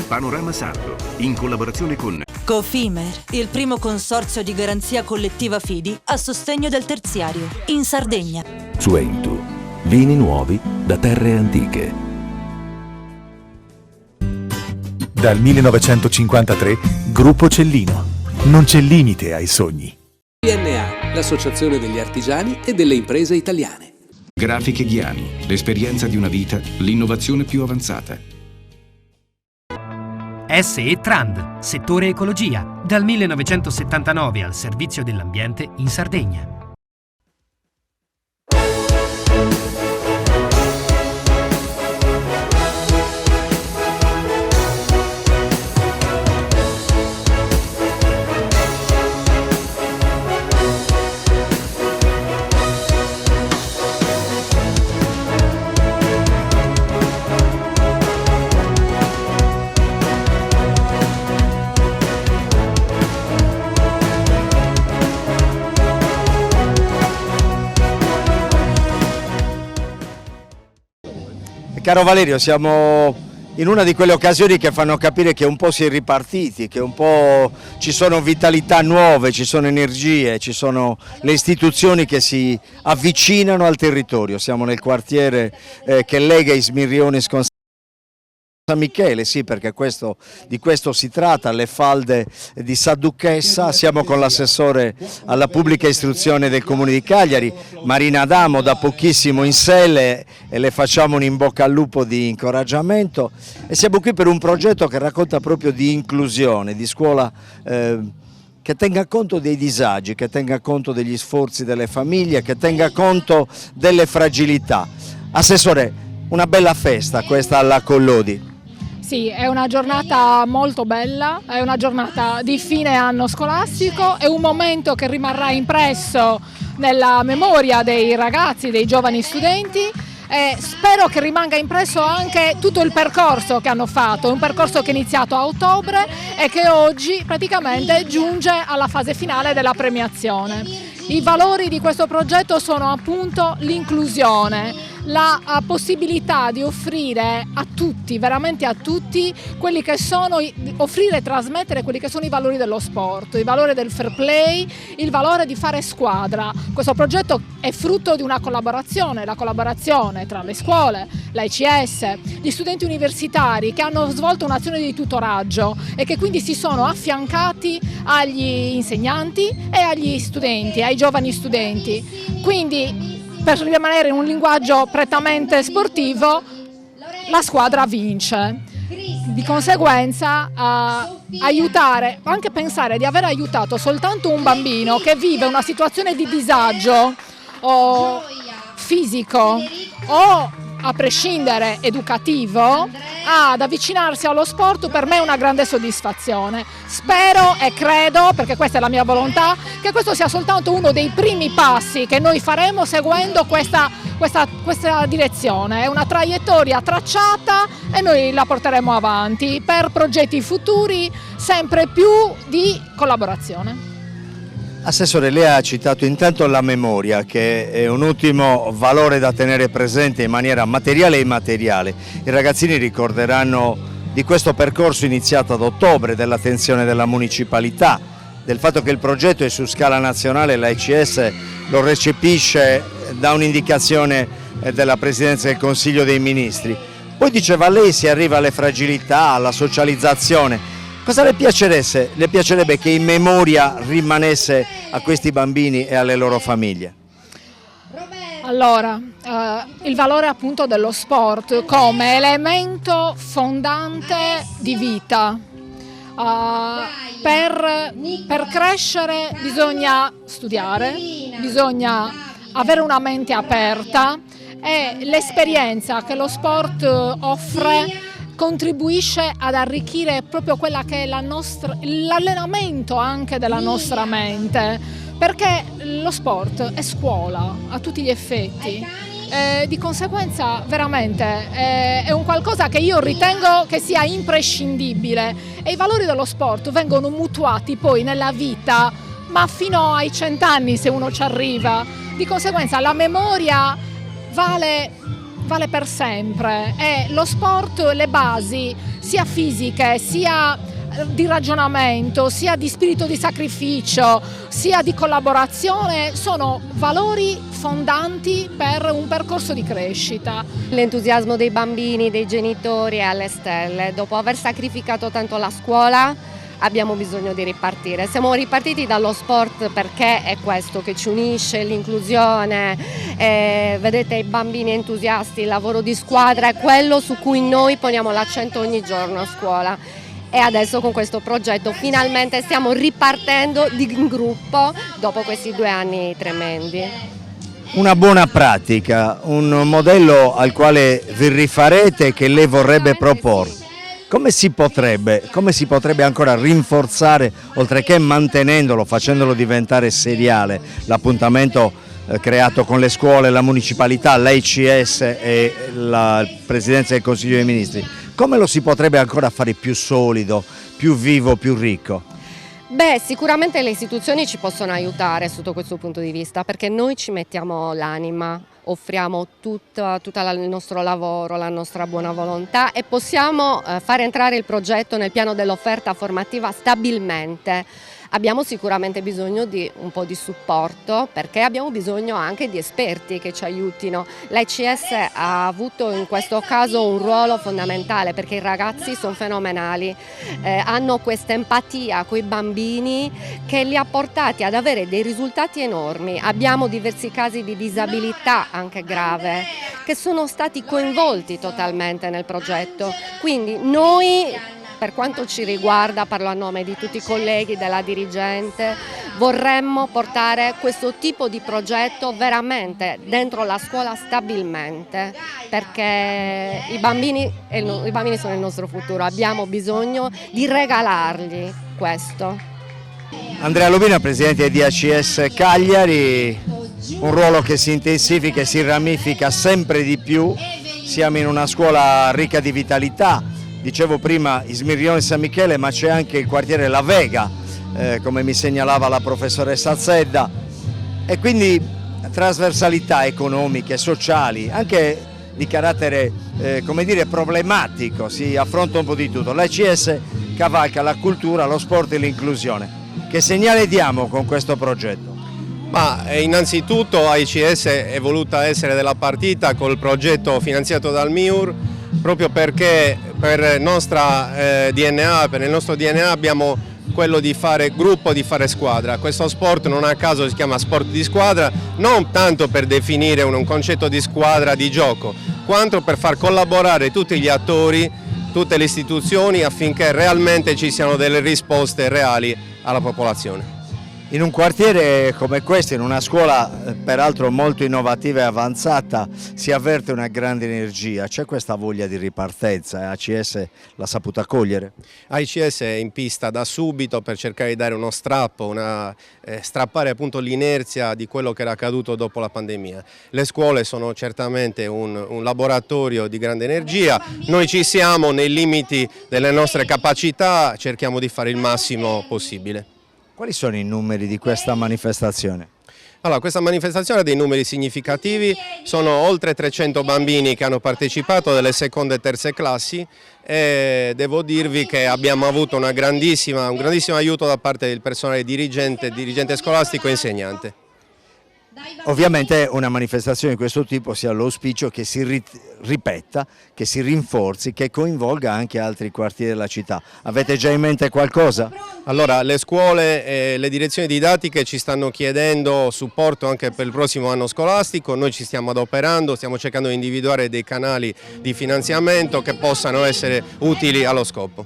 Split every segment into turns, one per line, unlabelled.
Panorama Sardo, in collaborazione con
Cofimer, il primo consorzio di garanzia collettiva fidi a sostegno del terziario, in Sardegna.
Suentu, vini nuovi da terre antiche.
Dal 1953, Gruppo Cellino. Non c'è limite ai sogni.
PNA, l'associazione degli artigiani e delle imprese italiane.
Grafiche Ghiani, l'esperienza di una vita, l'innovazione più avanzata.
SE Trand, settore ecologia, dal 1979 al servizio dell'ambiente in Sardegna.
Caro Valerio, siamo in una di quelle occasioni che fanno capire che un po' si è ripartiti, che un po' ci sono vitalità nuove, ci sono energie, ci sono le istituzioni che si avvicinano al territorio. Siamo nel quartiere che lega Ismirrionis con San Michele, sì, perché di questo si tratta, alle falde di Sadduchessa. Siamo con l'assessore alla pubblica istruzione del Comune di Cagliari, Marina Adamo, da pochissimo in sele, e le facciamo un in bocca al lupo di incoraggiamento. E siamo qui per un progetto che racconta proprio di inclusione, di scuola che tenga conto dei disagi, che tenga conto degli sforzi delle famiglie, che tenga conto delle fragilità. Assessore, una bella festa questa alla Collodi.
Sì, è una giornata molto bella, è una giornata di fine anno scolastico, è un momento che rimarrà impresso nella memoria dei ragazzi, dei giovani studenti, e spero che rimanga impresso anche tutto il percorso che hanno fatto, un percorso che è iniziato a ottobre e che oggi praticamente giunge alla fase finale della premiazione. I valori di questo progetto sono appunto l'inclusione, la possibilità di offrire a tutti, veramente a tutti, quelli che sono, offrire e trasmettere quelli che sono i valori dello sport, il valore del fair play, il valore di fare squadra. Questo progetto è frutto di una collaborazione, la collaborazione tra le scuole, l'AICS, gli studenti universitari che hanno svolto un'azione di tutoraggio e che quindi si sono affiancati agli insegnanti e agli studenti, ai giovani studenti. Quindi, per rimanere in un linguaggio prettamente sportivo, la squadra vince. Di conseguenza aiutare, anche pensare di aver aiutato soltanto un bambino che vive una situazione di disagio o fisico o a prescindere educativo, ad avvicinarsi allo sport, per me è una grande soddisfazione. Spero e credo, perché questa è la mia volontà, che questo sia soltanto uno dei primi passi che noi faremo seguendo questa direzione. È una traiettoria tracciata e noi la porteremo avanti per progetti futuri sempre più di collaborazione.
Assessore, lei ha citato intanto la memoria, che è un ultimo valore da tenere presente in maniera materiale e immateriale. I ragazzini ricorderanno di questo percorso iniziato ad ottobre, dell'attenzione della municipalità, del fatto che il progetto è su scala nazionale, l'AICS lo recepisce da un'indicazione della Presidenza del Consiglio dei Ministri. Poi diceva lei si arriva alle fragilità, alla socializzazione. Cosa le piacerebbe che in memoria rimanesse a questi bambini e alle loro famiglie?
Allora, il valore appunto dello sport come elemento fondante di vita. Per crescere bisogna studiare, bisogna avere una mente aperta e l'esperienza che lo sport offre contribuisce ad arricchire proprio quella che è l'allenamento anche della nostra mente, perché lo sport è scuola a tutti gli effetti. Di conseguenza veramente è un qualcosa che io ritengo che sia imprescindibile e i valori dello sport vengono mutuati poi nella vita, ma fino ai 100 anni se uno ci arriva. Di conseguenza la memoria vale vale per sempre e lo sport, le basi sia fisiche sia di ragionamento, sia di spirito di sacrificio, sia di collaborazione, sono valori fondanti per un percorso di crescita.
L'entusiasmo dei bambini, dei genitori è alle stelle. Dopo aver sacrificato tanto la scuola abbiamo bisogno di ripartire. Siamo ripartiti dallo sport perché è questo che ci unisce, l'inclusione, vedete i bambini entusiasti, il lavoro di squadra è quello su cui noi poniamo l'accento ogni giorno a scuola. E adesso con questo progetto finalmente stiamo ripartendo in gruppo dopo questi 2 anni tremendi.
Una buona pratica, un modello al quale vi rifarete e che lei vorrebbe proporre. Come si potrebbe ancora rinforzare, oltre che mantenendolo, facendolo diventare seriale, l'appuntamento creato con le scuole, la municipalità, l'AICS e la Presidenza del Consiglio dei Ministri? Come lo si potrebbe ancora fare più solido, più vivo, più ricco?
Beh, sicuramente le istituzioni ci possono aiutare sotto questo punto di vista, perché noi ci mettiamo l'anima, offriamo tutto il nostro lavoro, la nostra buona volontà e possiamo fare entrare il progetto nel piano dell'offerta formativa stabilmente. Abbiamo sicuramente bisogno di un po' di supporto perché abbiamo bisogno anche di esperti che ci aiutino. L'AICS ha avuto in questo caso un ruolo fondamentale perché i ragazzi sono fenomenali, hanno questa empatia con i bambini che li ha portati ad avere dei risultati enormi. Abbiamo diversi casi di disabilità anche grave che sono stati coinvolti totalmente nel progetto, quindi noi, per quanto ci riguarda, parlo a nome di tutti i colleghi, della dirigente, vorremmo portare questo tipo di progetto veramente dentro la scuola stabilmente, perché i bambini sono il nostro futuro, abbiamo bisogno di regalargli questo.
Andrea Lubina, presidente di ACS Cagliari, un ruolo che si intensifica e si ramifica sempre di più, siamo in una scuola ricca di vitalità. Dicevo prima Ismirione San Michele, ma c'è anche il quartiere La Vega, come mi segnalava la professoressa Zedda, e quindi trasversalità economiche, sociali, anche di carattere problematico, si affronta un po' di tutto. L'ACS cavalca la cultura, lo sport e l'inclusione. Che segnale diamo con questo progetto?
Ma innanzitutto AICS è voluta essere della partita col progetto finanziato dal MIUR, proprio perché per il nostro DNA abbiamo quello di fare gruppo, di fare squadra. Questo sport non a caso si chiama sport di squadra, non tanto per definire un concetto di squadra di gioco, quanto per far collaborare tutti gli attori, tutte le istituzioni affinché realmente ci siano delle risposte reali alla popolazione.
In un quartiere come questo, in una scuola peraltro molto innovativa e avanzata, si avverte una grande energia, c'è questa voglia di ripartenza e ACS l'ha saputa cogliere?
ACS è in pista da subito per cercare di dare uno strappo, strappare appunto l'inerzia di quello che era accaduto dopo la pandemia. Le scuole sono certamente un laboratorio di grande energia, noi ci siamo nei limiti delle nostre capacità, cerchiamo di fare il massimo possibile.
Quali sono i numeri di questa manifestazione?
Allora, questa manifestazione ha dei numeri significativi, sono oltre 300 bambini che hanno partecipato delle seconde e terze classi e devo dirvi che abbiamo avuto un grandissimo aiuto da parte del personale dirigente scolastico e insegnante.
Ovviamente una manifestazione di questo tipo si ha l'auspicio che si ripeta, che si rinforzi, che coinvolga anche altri quartieri della città. Avete già in mente qualcosa?
Allora, le scuole e le direzioni didattiche ci stanno chiedendo supporto anche per il prossimo anno scolastico, noi ci stiamo adoperando, stiamo cercando di individuare dei canali di finanziamento che possano essere utili allo scopo.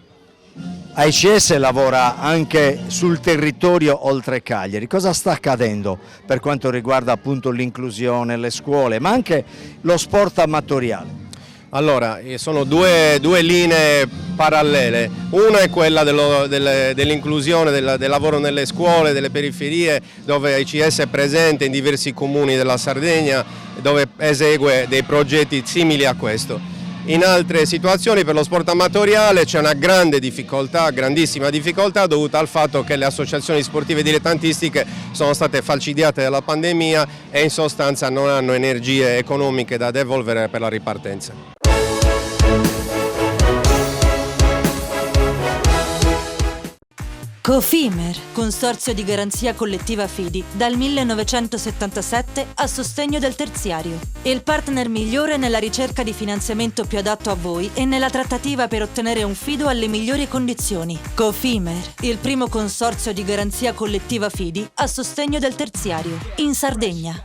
AICS lavora anche sul territorio oltre Cagliari. Cosa sta accadendo per quanto riguarda appunto l'inclusione, le scuole, ma anche lo sport amatoriale?
Allora, sono due linee parallele, una è quella dell'inclusione, del lavoro nelle scuole, delle periferie, dove AICS è presente in diversi comuni della Sardegna, dove esegue dei progetti simili a questo. In altre situazioni per lo sport amatoriale c'è una grandissima difficoltà dovuta al fatto che le associazioni sportive dilettantistiche sono state falcidiate dalla pandemia e in sostanza non hanno energie economiche da devolvere per la ripartenza.
Cofimer, consorzio di garanzia collettiva Fidi, dal 1977 a sostegno del terziario. Il partner migliore nella ricerca di finanziamento più adatto a voi e nella trattativa per ottenere un fido alle migliori condizioni. Cofimer, il primo consorzio di garanzia collettiva Fidi a sostegno del terziario, in Sardegna.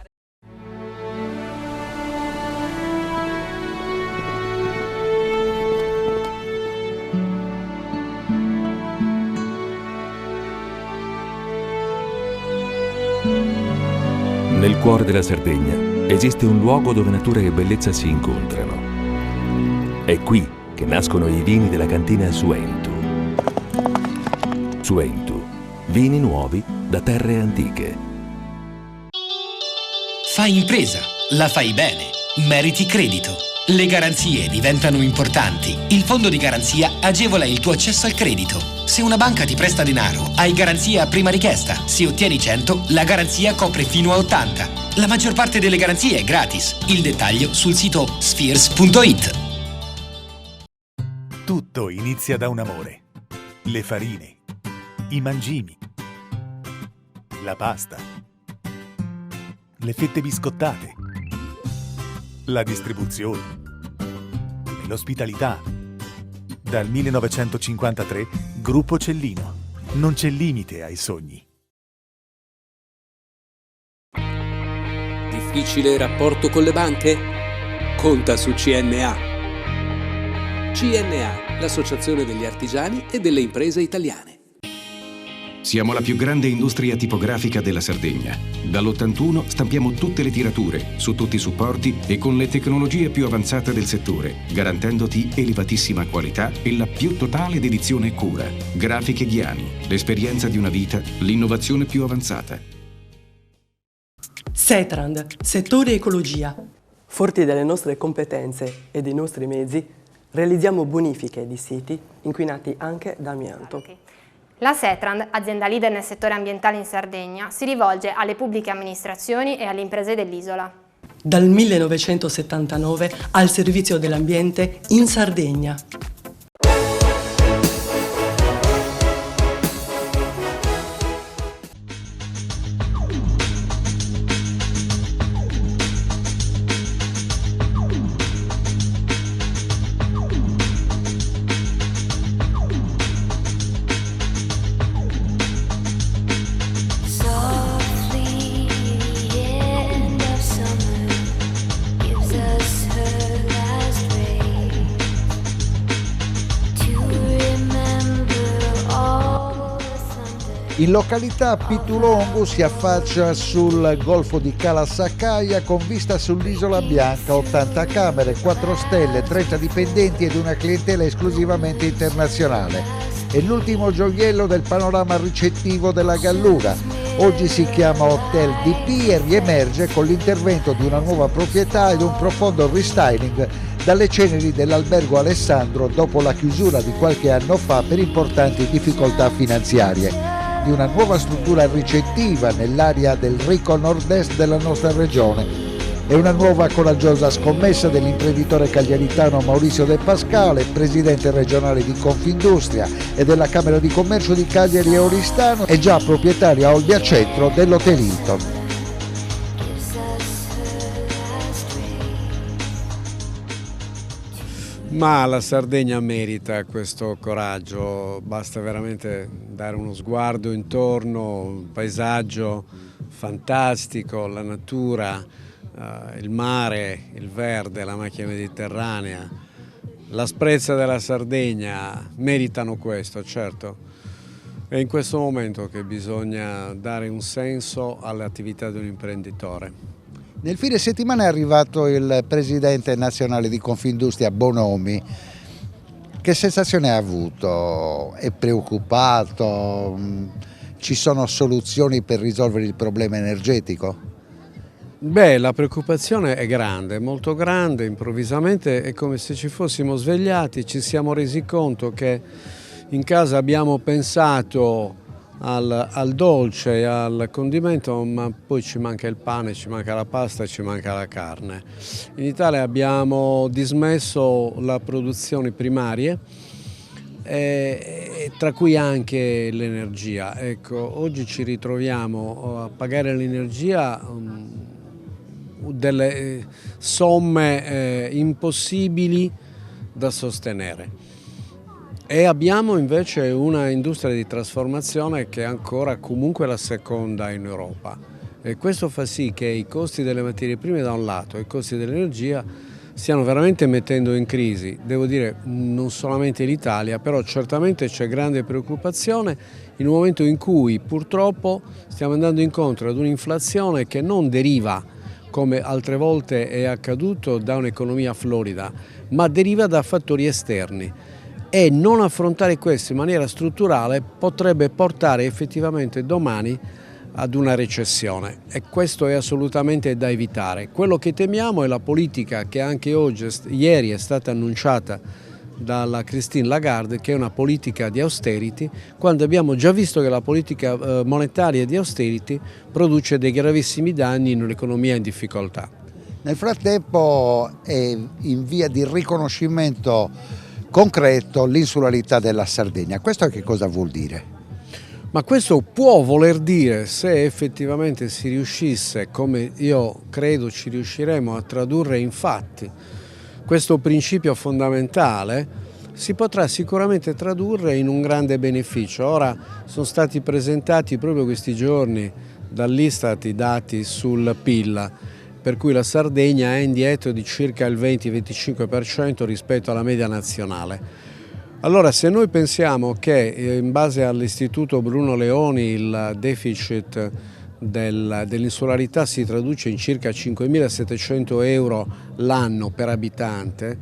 Nel cuore della Sardegna esiste un luogo dove natura e bellezza si incontrano. È qui che nascono i vini della cantina Suentu. Suentu, vini nuovi da terre antiche.
Fai impresa, la fai bene, meriti credito. Le garanzie diventano importanti. Il fondo di garanzia agevola il tuo accesso al credito. Se una banca ti presta denaro, hai garanzia a prima richiesta. Se ottieni 100, la garanzia copre fino a 80. La maggior parte delle garanzie è gratis. Il dettaglio sul sito spheres.it.
Tutto inizia da un amore. Le farine, i mangimi, la pasta, le fette biscottate, la distribuzione e l'ospitalità. Dal 1953, Gruppo Cellino. Non c'è limite ai sogni.
Difficile rapporto con le banche? Conta su CNA. CNA, l'associazione degli artigiani e delle imprese italiane.
Siamo la più grande industria tipografica della Sardegna. Dall'81 stampiamo tutte le tirature, su tutti i supporti e con le tecnologie più avanzate del settore, garantendoti elevatissima qualità e la più totale dedizione e cura. Grafiche Ghiani, l'esperienza di una vita, l'innovazione più avanzata.
Setrand, settore ecologia. Forti delle nostre competenze e dei nostri mezzi, realizziamo bonifiche di siti inquinati anche da amianto.
La Setrand, azienda leader nel settore ambientale in Sardegna, si rivolge alle pubbliche amministrazioni e alle imprese dell'isola.
Dal 1979 al servizio dell'ambiente in Sardegna.
In località Pitulongo si affaccia sul golfo di Cala Saccaia con vista sull'Isola Bianca, 80 camere, 4 stelle, 30 dipendenti ed una clientela esclusivamente internazionale. È l'ultimo gioiello del panorama ricettivo della Gallura. Oggi si chiama Hotel DP e riemerge con l'intervento di una nuova proprietà ed un profondo restyling dalle ceneri dell'albergo Alessandro dopo la chiusura di qualche anno fa per importanti difficoltà finanziarie. Di una nuova struttura ricettiva nell'area del ricco nord-est della nostra regione. È una nuova coraggiosa scommessa dell'imprenditore cagliaritano Maurizio De Pascale, presidente regionale di Confindustria e della Camera di Commercio di Cagliari e Oristano, e già proprietario a Olbia Centro dell'Hotel Hilton.
Ma la Sardegna merita questo coraggio, basta veramente dare uno sguardo intorno, un paesaggio fantastico, la natura, il mare, il verde, la macchia mediterranea, l'asprezza della Sardegna meritano questo, certo. È in questo momento che bisogna dare un senso alle attività di un imprenditore.
Nel fine settimana è arrivato il presidente nazionale di Confindustria Bonomi. Che sensazione ha avuto? È preoccupato? Ci sono soluzioni per risolvere il problema energetico?
Beh, la preoccupazione è grande, molto grande. Improvvisamente è come se ci fossimo svegliati, ci siamo resi conto che in casa abbiamo pensato al dolce, al condimento, ma poi ci manca il pane, ci manca la pasta, ci manca la carne. In Italia abbiamo dismesso la produzione primarie, tra cui anche l'energia. Ecco, oggi ci ritroviamo a pagare l'energia delle somme impossibili da sostenere. E abbiamo invece una industria di trasformazione che è ancora comunque la seconda in Europa. E questo fa sì che i costi delle materie prime da un lato e i costi dell'energia stiano veramente mettendo in crisi, devo dire non solamente l'Italia, però certamente c'è grande preoccupazione in un momento in cui purtroppo stiamo andando incontro ad un'inflazione che non deriva, come altre volte è accaduto, da un'economia florida, ma deriva da fattori esterni. E non affrontare questo in maniera strutturale potrebbe portare effettivamente domani ad una recessione, e questo è assolutamente da evitare. Quello che temiamo è la politica che anche ieri è stata annunciata dalla Christine Lagarde, che è una politica di austerity, quando abbiamo già visto che la politica monetaria di austerity produce dei gravissimi danni in un'economia in difficoltà.
Nel frattempo è in via di riconoscimento concreto l'insularità della Sardegna. Questo che cosa vuol dire?
Ma questo può voler dire, se effettivamente si riuscisse, come io credo ci riusciremo a tradurre in fatti, questo principio fondamentale, si potrà sicuramente tradurre in un grande beneficio. Ora sono stati presentati proprio questi giorni dall'Istat i dati sul PIL, per cui la Sardegna è indietro di circa il 20-25% rispetto alla media nazionale. Allora, se noi pensiamo che in base all'Istituto Bruno Leoni il deficit dell'insularità si traduce in circa 5.700 euro l'anno per abitante,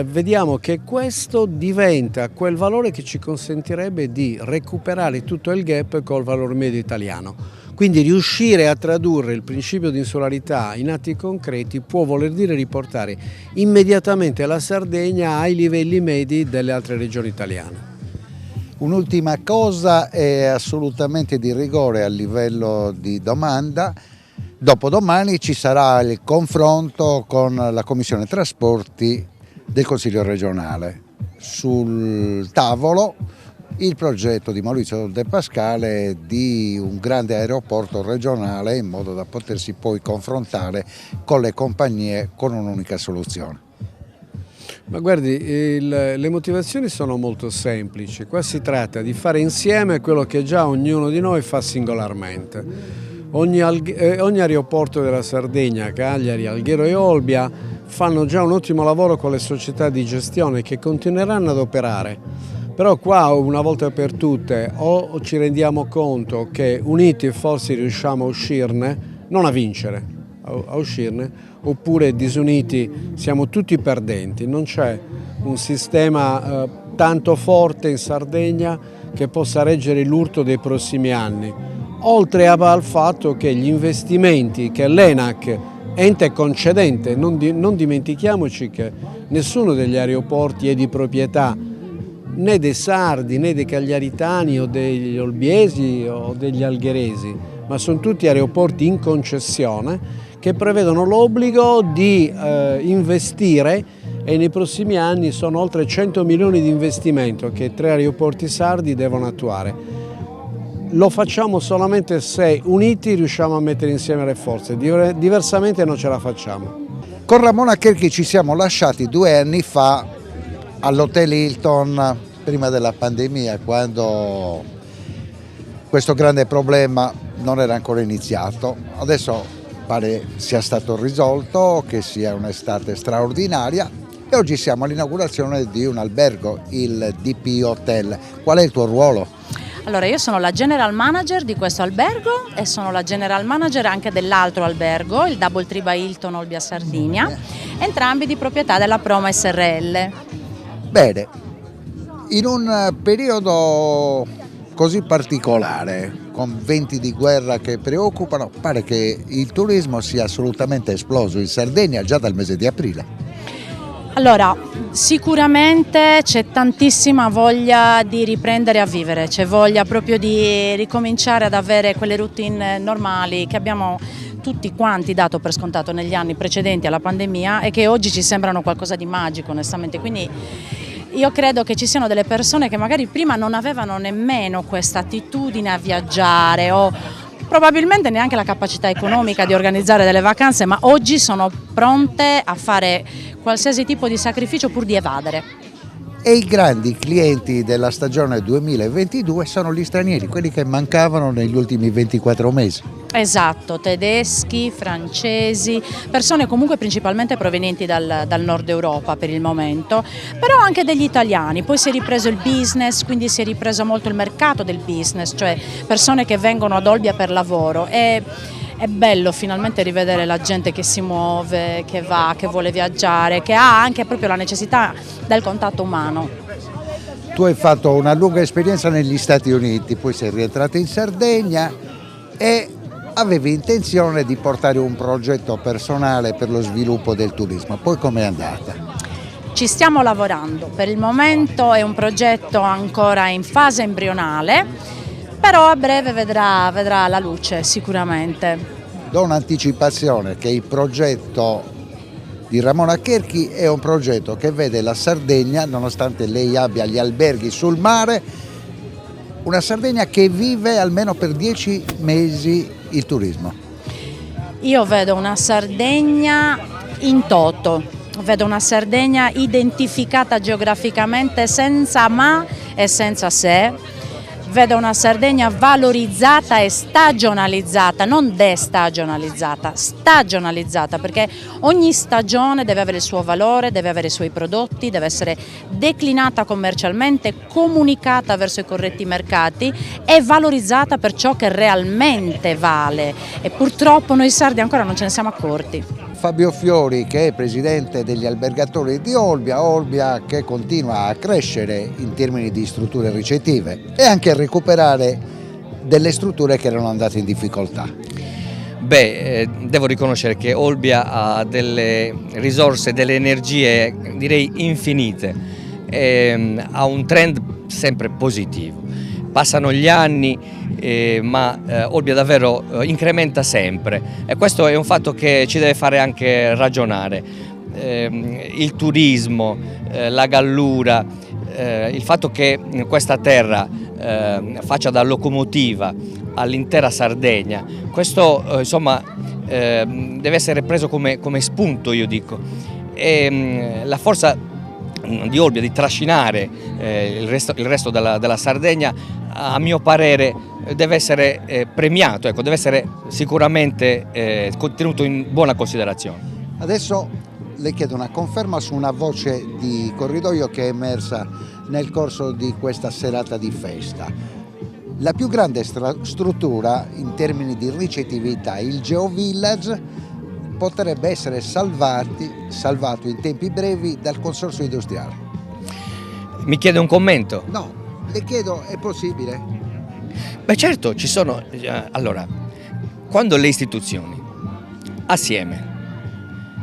vediamo che questo diventa quel valore che ci consentirebbe di recuperare tutto il gap col valore medio italiano. Quindi riuscire a tradurre il principio di insularità in atti concreti può voler dire riportare immediatamente la Sardegna ai livelli medi delle altre regioni italiane.
Un'ultima cosa è assolutamente di rigore a livello di domanda. Dopodomani ci sarà il confronto con la Commissione Trasporti del Consiglio regionale. Sul tavolo il progetto di Maurizio De Pascale di un grande aeroporto regionale, in modo da potersi poi confrontare con le compagnie con un'unica soluzione.
Ma guardi, le motivazioni sono molto semplici. Qua si tratta di fare insieme quello che già ognuno di noi fa singolarmente. Ogni aeroporto della Sardegna, Cagliari, Alghero e Olbia, fanno già un ottimo lavoro con le società di gestione che continueranno ad operare. Però qua, una volta per tutte, o ci rendiamo conto che uniti forse riusciamo a uscirne, non a vincere, a uscirne, oppure disuniti siamo tutti perdenti. Non c'è un sistema tanto forte in Sardegna che possa reggere l'urto dei prossimi anni. Oltre al fatto che gli investimenti che l'ENAC, ente concedente, non dimentichiamoci che nessuno degli aeroporti è di proprietà né dei sardi, né dei cagliaritani o degli olbiesi o degli algheresi, ma sono tutti aeroporti in concessione che prevedono l'obbligo di investire, e nei prossimi anni sono oltre 100 milioni di investimento che 3 aeroporti sardi devono attuare. Lo facciamo solamente se uniti riusciamo a mettere insieme le forze, diversamente non ce la facciamo.
Con Ramona Cherchi ci siamo lasciati 2 anni fa all'Hotel Hilton, prima della pandemia, quando questo grande problema non era ancora iniziato. Adesso pare sia stato risolto, che sia un'estate straordinaria, e oggi siamo all'inaugurazione di un albergo, il DP Hotel. Qual è il tuo ruolo?
Allora, io sono la general manager di questo albergo e sono la general manager anche dell'altro albergo, il Double Tree by Hilton Olbia Sardinia, entrambi di proprietà della Proma SRL.
Bene, in un periodo così particolare, con venti di guerra che preoccupano, pare che il turismo sia assolutamente esploso in Sardegna già dal mese di aprile.
Allora, sicuramente c'è tantissima voglia di riprendere a vivere, c'è voglia proprio di ricominciare ad avere quelle routine normali che abbiamo tutti quanti dato per scontato negli anni precedenti alla pandemia e che oggi ci sembrano qualcosa di magico, onestamente. Quindi io credo che ci siano delle persone che magari prima non avevano nemmeno questa attitudine a viaggiare o probabilmente neanche la capacità economica di organizzare delle vacanze, ma oggi sono pronte a fare qualsiasi tipo di sacrificio pur di evadere.
E i grandi clienti della stagione 2022 sono gli stranieri, quelli che mancavano negli ultimi 24 mesi.
Esatto, tedeschi, francesi, persone comunque principalmente provenienti dal nord Europa per il momento, però anche degli italiani. Poi si è ripreso il business, quindi si è ripreso molto il mercato del business, cioè persone che vengono ad Olbia per lavoro. È bello finalmente rivedere la gente che si muove, che va, che vuole viaggiare, che ha anche proprio la necessità del contatto umano.
Tu hai fatto una lunga esperienza negli Stati Uniti, poi sei rientrata in Sardegna e avevi intenzione di portare un progetto personale per lo sviluppo del turismo. Poi com'è andata?
Ci stiamo lavorando, per il momento è un progetto ancora in fase embrionale, però a breve vedrà la luce sicuramente.
Do un'anticipazione che il progetto di Ramona Cherchi è un progetto che vede la Sardegna, nonostante lei abbia gli alberghi sul mare, una Sardegna che vive almeno per 10 mesi il turismo.
Io vedo una Sardegna in toto, vedo una Sardegna identificata geograficamente senza ma e senza se. Vedo una Sardegna valorizzata e stagionalizzata, non destagionalizzata, stagionalizzata, perché ogni stagione deve avere il suo valore, deve avere i suoi prodotti, deve essere declinata commercialmente, comunicata verso i corretti mercati e valorizzata per ciò che realmente vale. E purtroppo noi sardi ancora non ce ne siamo accorti.
Fabio Fiori, che è presidente degli albergatori di Olbia che continua a crescere in termini di strutture ricettive e anche a recuperare delle strutture che erano andate in difficoltà.
Devo riconoscere che Olbia ha delle risorse, delle energie direi infinite, ha un trend sempre positivo. Passano gli anni ma Olbia davvero incrementa sempre e questo è un fatto che ci deve fare anche ragionare. Il turismo, la gallura, il fatto che questa terra faccia da locomotiva all'intera Sardegna, questo insomma deve essere preso come spunto, io dico. E la forza di Olbia di trascinare il resto della Sardegna, a mio parere deve essere premiato, ecco, deve essere sicuramente tenuto in buona considerazione.
Adesso le chiedo una conferma su una voce di corridoio che è emersa nel corso di questa serata di festa. La più grande struttura in termini di ricettività, il GeoVillage, potrebbe essere salvato in tempi brevi dal consorzio industriale.
Mi chiede un commento?
No, le chiedo, è possibile?
Beh certo, ci sono. Allora, quando le istituzioni assieme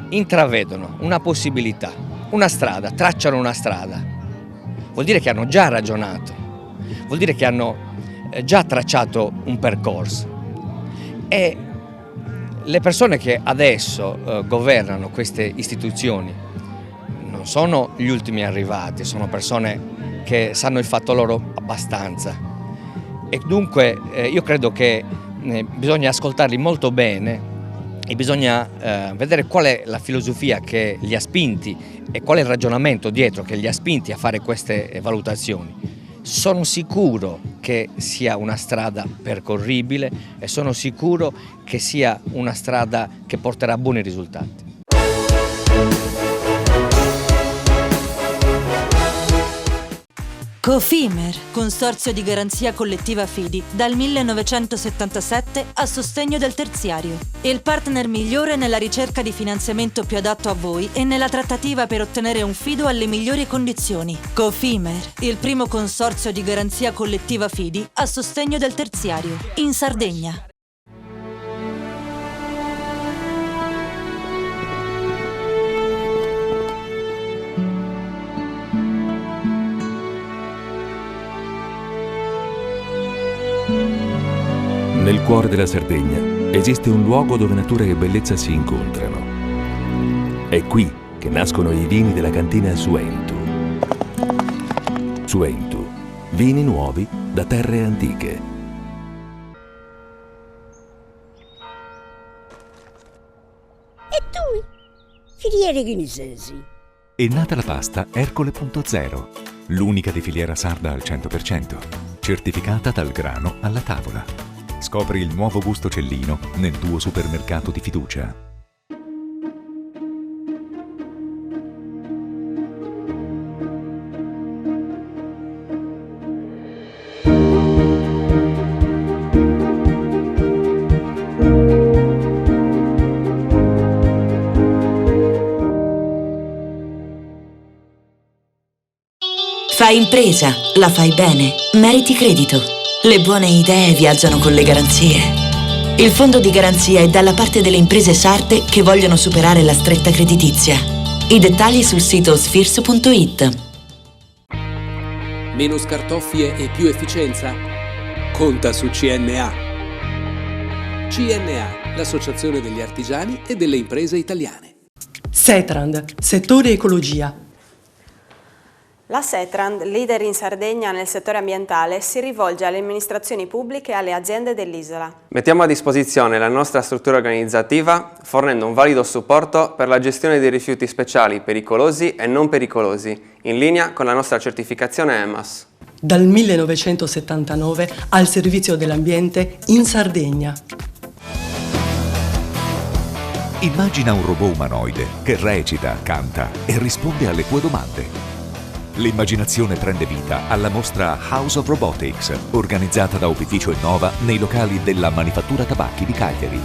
intravedono una possibilità, una strada, tracciano una strada, vuol dire che hanno già ragionato, vuol dire che hanno già tracciato un percorso. E le persone che adesso governano queste istituzioni non sono gli ultimi arrivati, sono persone che sanno il fatto loro abbastanza e dunque io credo che bisogna ascoltarli molto bene e bisogna vedere qual è la filosofia che li ha spinti e qual è il ragionamento dietro che li ha spinti a fare queste valutazioni. Sono sicuro che sia una strada percorribile e sono sicuro che sia una strada che porterà a buoni risultati.
Cofimer, consorzio di garanzia collettiva Fidi, dal 1977 a sostegno del terziario. Il partner migliore nella ricerca di finanziamento più adatto a voi e nella trattativa per ottenere un fido alle migliori condizioni. Cofimer, il primo consorzio di garanzia collettiva Fidi a sostegno del terziario, in Sardegna.
Nel cuore della Sardegna esiste un luogo dove natura e bellezza si incontrano. È qui che nascono i vini della cantina Suentu. Suentu, vini nuovi da terre antiche.
E tu? Filiere guinisesi.
È nata la pasta Ercole.0, l'unica di filiera sarda al 100%, certificata dal grano alla tavola. Scopri il nuovo gusto Cellino nel tuo supermercato di fiducia.
Fai impresa, la fai bene, meriti credito. Le buone idee viaggiano con le garanzie. Il fondo di garanzia è dalla parte delle imprese sarde che vogliono superare la stretta creditizia. I dettagli sul sito sfirso.it.
Meno scartoffie e più efficienza? Conta su CNA. CNA, l'associazione degli artigiani e delle imprese italiane.
Setrand, settore ecologia.
La Setrand, leader in Sardegna nel settore ambientale, si rivolge alle amministrazioni pubbliche e alle aziende dell'isola.
Mettiamo a disposizione la nostra struttura organizzativa fornendo un valido supporto per la gestione dei rifiuti speciali pericolosi e non pericolosi, in linea con la nostra certificazione EMAS.
Dal 1979 al servizio dell'ambiente in Sardegna.
Immagina un robot umanoide che recita, canta e risponde alle tue domande. L'immaginazione prende vita alla mostra House of Robotics, organizzata da Opificio Innova nei locali della Manifattura Tabacchi di Cagliari.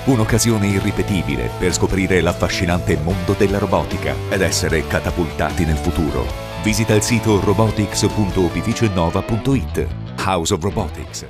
Un'occasione irripetibile per scoprire l'affascinante mondo della robotica ed essere catapultati nel futuro. Visita il sito robotics.opificioinnova.it. House of Robotics.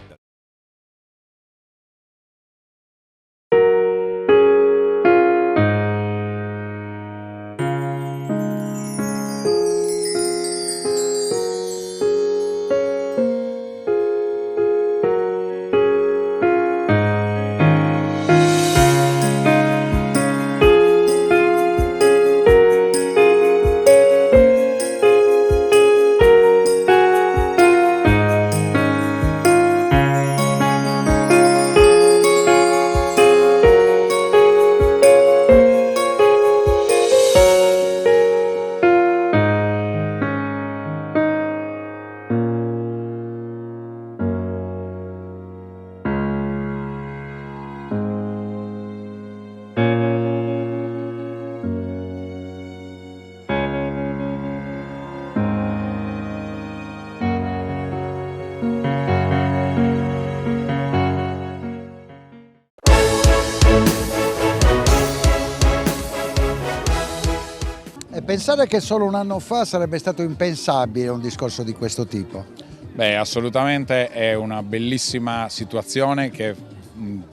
Pensare che solo un anno fa sarebbe stato impensabile un discorso di questo tipo.
Beh, assolutamente è una bellissima situazione che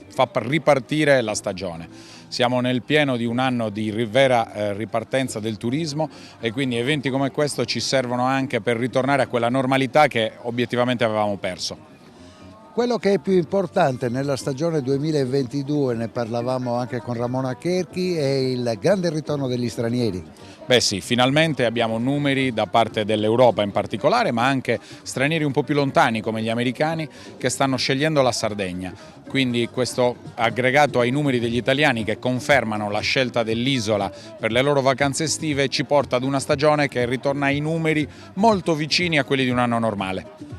fa ripartire la stagione. Siamo nel pieno di un anno di vera ripartenza del turismo e quindi eventi come questo ci servono anche per ritornare a quella normalità che obiettivamente avevamo perso.
Quello che è più importante nella stagione 2022, ne parlavamo anche con Ramona Cherchi, è il grande ritorno degli stranieri.
Beh sì, finalmente abbiamo numeri da parte dell'Europa in particolare, ma anche stranieri un po' più lontani come gli americani che stanno scegliendo la Sardegna. Quindi questo aggregato ai numeri degli italiani che confermano la scelta dell'isola per le loro vacanze estive ci porta ad una stagione che ritorna ai numeri molto vicini a quelli di un anno normale.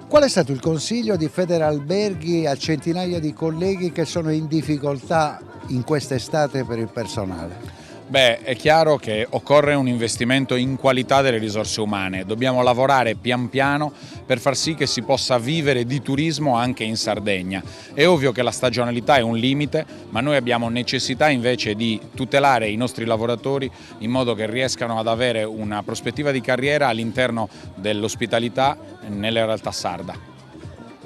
Qual è stato il consiglio di Federalberghi a centinaia di colleghi che sono in difficoltà in quest'estate per il personale?
Beh, è chiaro che occorre un investimento in qualità delle risorse umane, dobbiamo lavorare pian piano per far sì che si possa vivere di turismo anche in Sardegna. È ovvio che la stagionalità è un limite, ma noi abbiamo necessità invece di tutelare i nostri lavoratori in modo che riescano ad avere una prospettiva di carriera all'interno dell'ospitalità nella realtà sarda.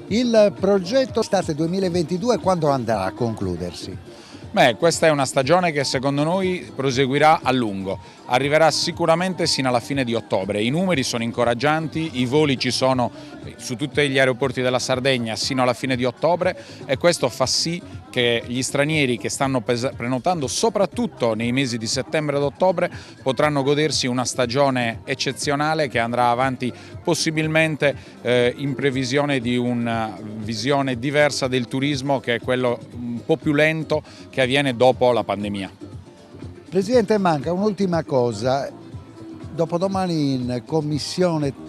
Il progetto Estate 2022 quando andrà a concludersi?
Beh, questa è una stagione che secondo noi proseguirà a lungo, arriverà sicuramente sino alla fine di ottobre. I numeri sono incoraggianti, i voli ci sono su tutti gli aeroporti della Sardegna sino alla fine di ottobre e questo fa sì che gli stranieri che stanno prenotando soprattutto nei mesi di settembre ed ottobre potranno godersi una stagione eccezionale che andrà avanti possibilmente in previsione di una visione diversa del turismo, che è quello un po' più lento che avviene dopo la pandemia.
Presidente Manca, un'ultima cosa, dopodomani in Commissione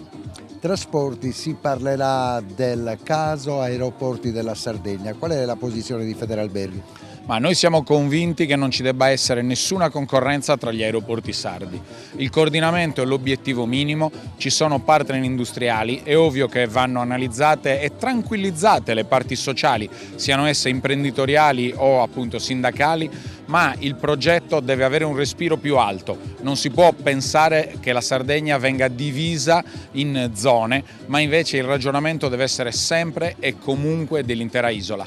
Trasporti si parlerà del caso aeroporti della Sardegna. Qual è la posizione di Federalberghi?
Ma noi siamo convinti che non ci debba essere nessuna concorrenza tra gli aeroporti sardi. Il coordinamento è l'obiettivo minimo, ci sono partner industriali, è ovvio che vanno analizzate e tranquillizzate le parti sociali, siano esse imprenditoriali o appunto sindacali, ma il progetto deve avere un respiro più alto. Non si può pensare che la Sardegna venga divisa in zone, ma invece il ragionamento deve essere sempre e comunque dell'intera isola.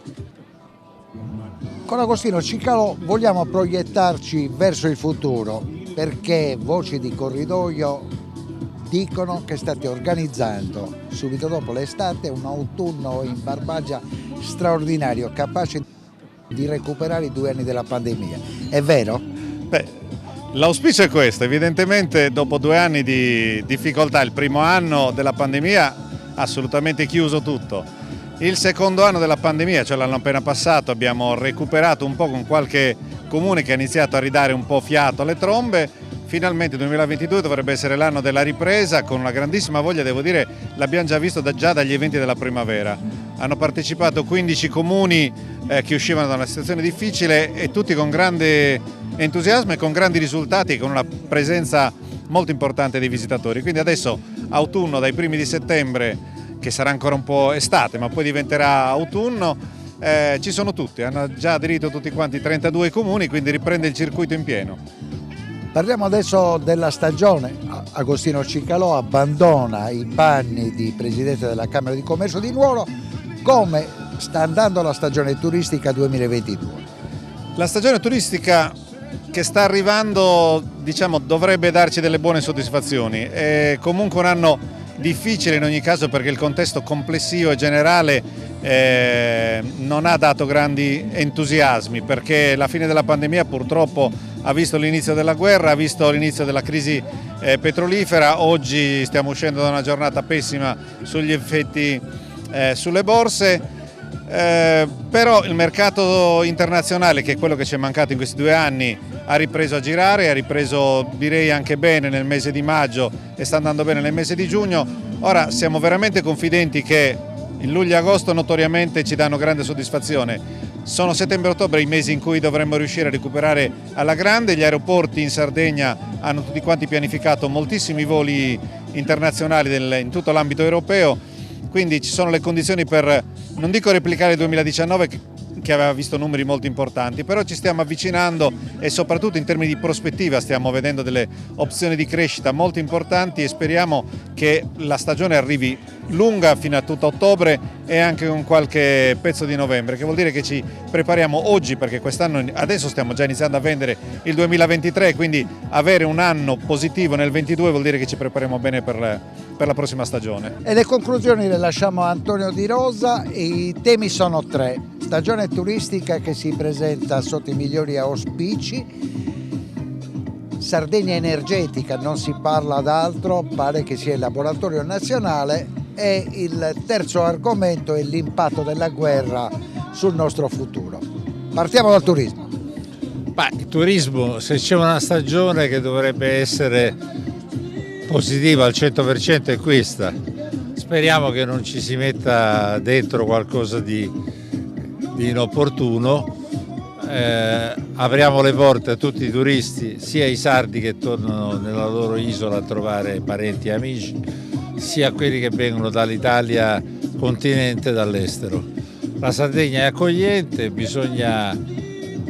Con Agostino Cicalò vogliamo proiettarci verso il futuro, perché voci di corridoio dicono che state organizzando subito dopo l'estate un autunno in Barbagia straordinario, capace di recuperare i 2 anni della pandemia. È vero?
Beh, l'auspicio è questo, evidentemente dopo 2 anni di difficoltà, il primo anno della pandemia assolutamente chiuso tutto. Il secondo anno della pandemia, cioè l'anno appena passato, abbiamo recuperato un po' con qualche comune che ha iniziato a ridare un po' fiato alle trombe. Finalmente il 2022 dovrebbe essere l'anno della ripresa con una grandissima voglia, devo dire, l'abbiamo già visto già dagli eventi della primavera. Hanno partecipato 15 comuni che uscivano da una situazione difficile e tutti con grande entusiasmo e con grandi risultati, con una presenza molto importante dei visitatori. Quindi adesso autunno dai primi di settembre, che sarà ancora un po' estate ma poi diventerà autunno, ci sono tutti, hanno già aderito tutti quanti 32 comuni, quindi riprende il circuito in pieno.
Parliamo adesso della stagione. Agostino Cicalò abbandona i panni di Presidente della Camera di Commercio di Nuoro. Come sta andando la stagione turistica 2022?
La stagione turistica che sta arrivando, diciamo, dovrebbe darci delle buone soddisfazioni. È comunque un anno difficile in ogni caso perché il contesto complessivo e generale non ha dato grandi entusiasmi, perché la fine della pandemia purtroppo ha visto l'inizio della guerra, ha visto l'inizio della crisi petrolifera. Oggi stiamo uscendo da una giornata pessima sugli effetti sulle borse. Però il mercato internazionale, che è quello che ci è mancato in questi 2 anni, ha ripreso a girare, ha ripreso direi anche bene nel mese di maggio e sta andando bene nel mese di giugno. Ora siamo veramente confidenti che in luglio e agosto notoriamente ci danno grande soddisfazione. Sono settembre e ottobre i mesi in cui dovremmo riuscire a recuperare alla grande. Gli aeroporti in Sardegna hanno tutti quanti pianificato moltissimi voli internazionali in tutto l'ambito europeo, quindi ci sono le condizioni per, non dico replicare il 2019 che aveva visto numeri molto importanti, però ci stiamo avvicinando e soprattutto in termini di prospettiva stiamo vedendo delle opzioni di crescita molto importanti e speriamo che la stagione arrivi lunga fino a tutto ottobre e anche con qualche pezzo di novembre, che vuol dire che ci prepariamo oggi, perché quest'anno adesso stiamo già iniziando a vendere il 2023, quindi avere un anno positivo nel 2022 vuol dire che ci prepariamo bene per la prossima stagione.
E le conclusioni le lasciamo a Antonio Di Rosa. I temi sono 3: stagione turistica che si presenta sotto i migliori auspici, Sardegna energetica, non si parla d'altro, pare che sia il laboratorio nazionale, e il terzo argomento è l'impatto della guerra sul nostro futuro. Partiamo dal turismo.
Il turismo, se c'è una stagione che dovrebbe essere positiva al 100% è questa. Speriamo che non ci si metta dentro qualcosa di inopportuno. apriamo le porte a tutti i turisti, sia i sardi che tornano nella loro isola a trovare parenti e amici, sia quelli che vengono dall'Italia continente e dall'estero. La Sardegna è accogliente, bisogna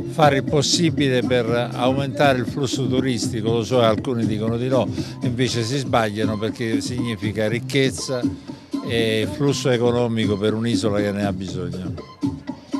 fare il possibile per aumentare il flusso turistico, lo so, alcuni dicono di no, invece si sbagliano, perché significa ricchezza e flusso economico per un'isola che ne ha bisogno.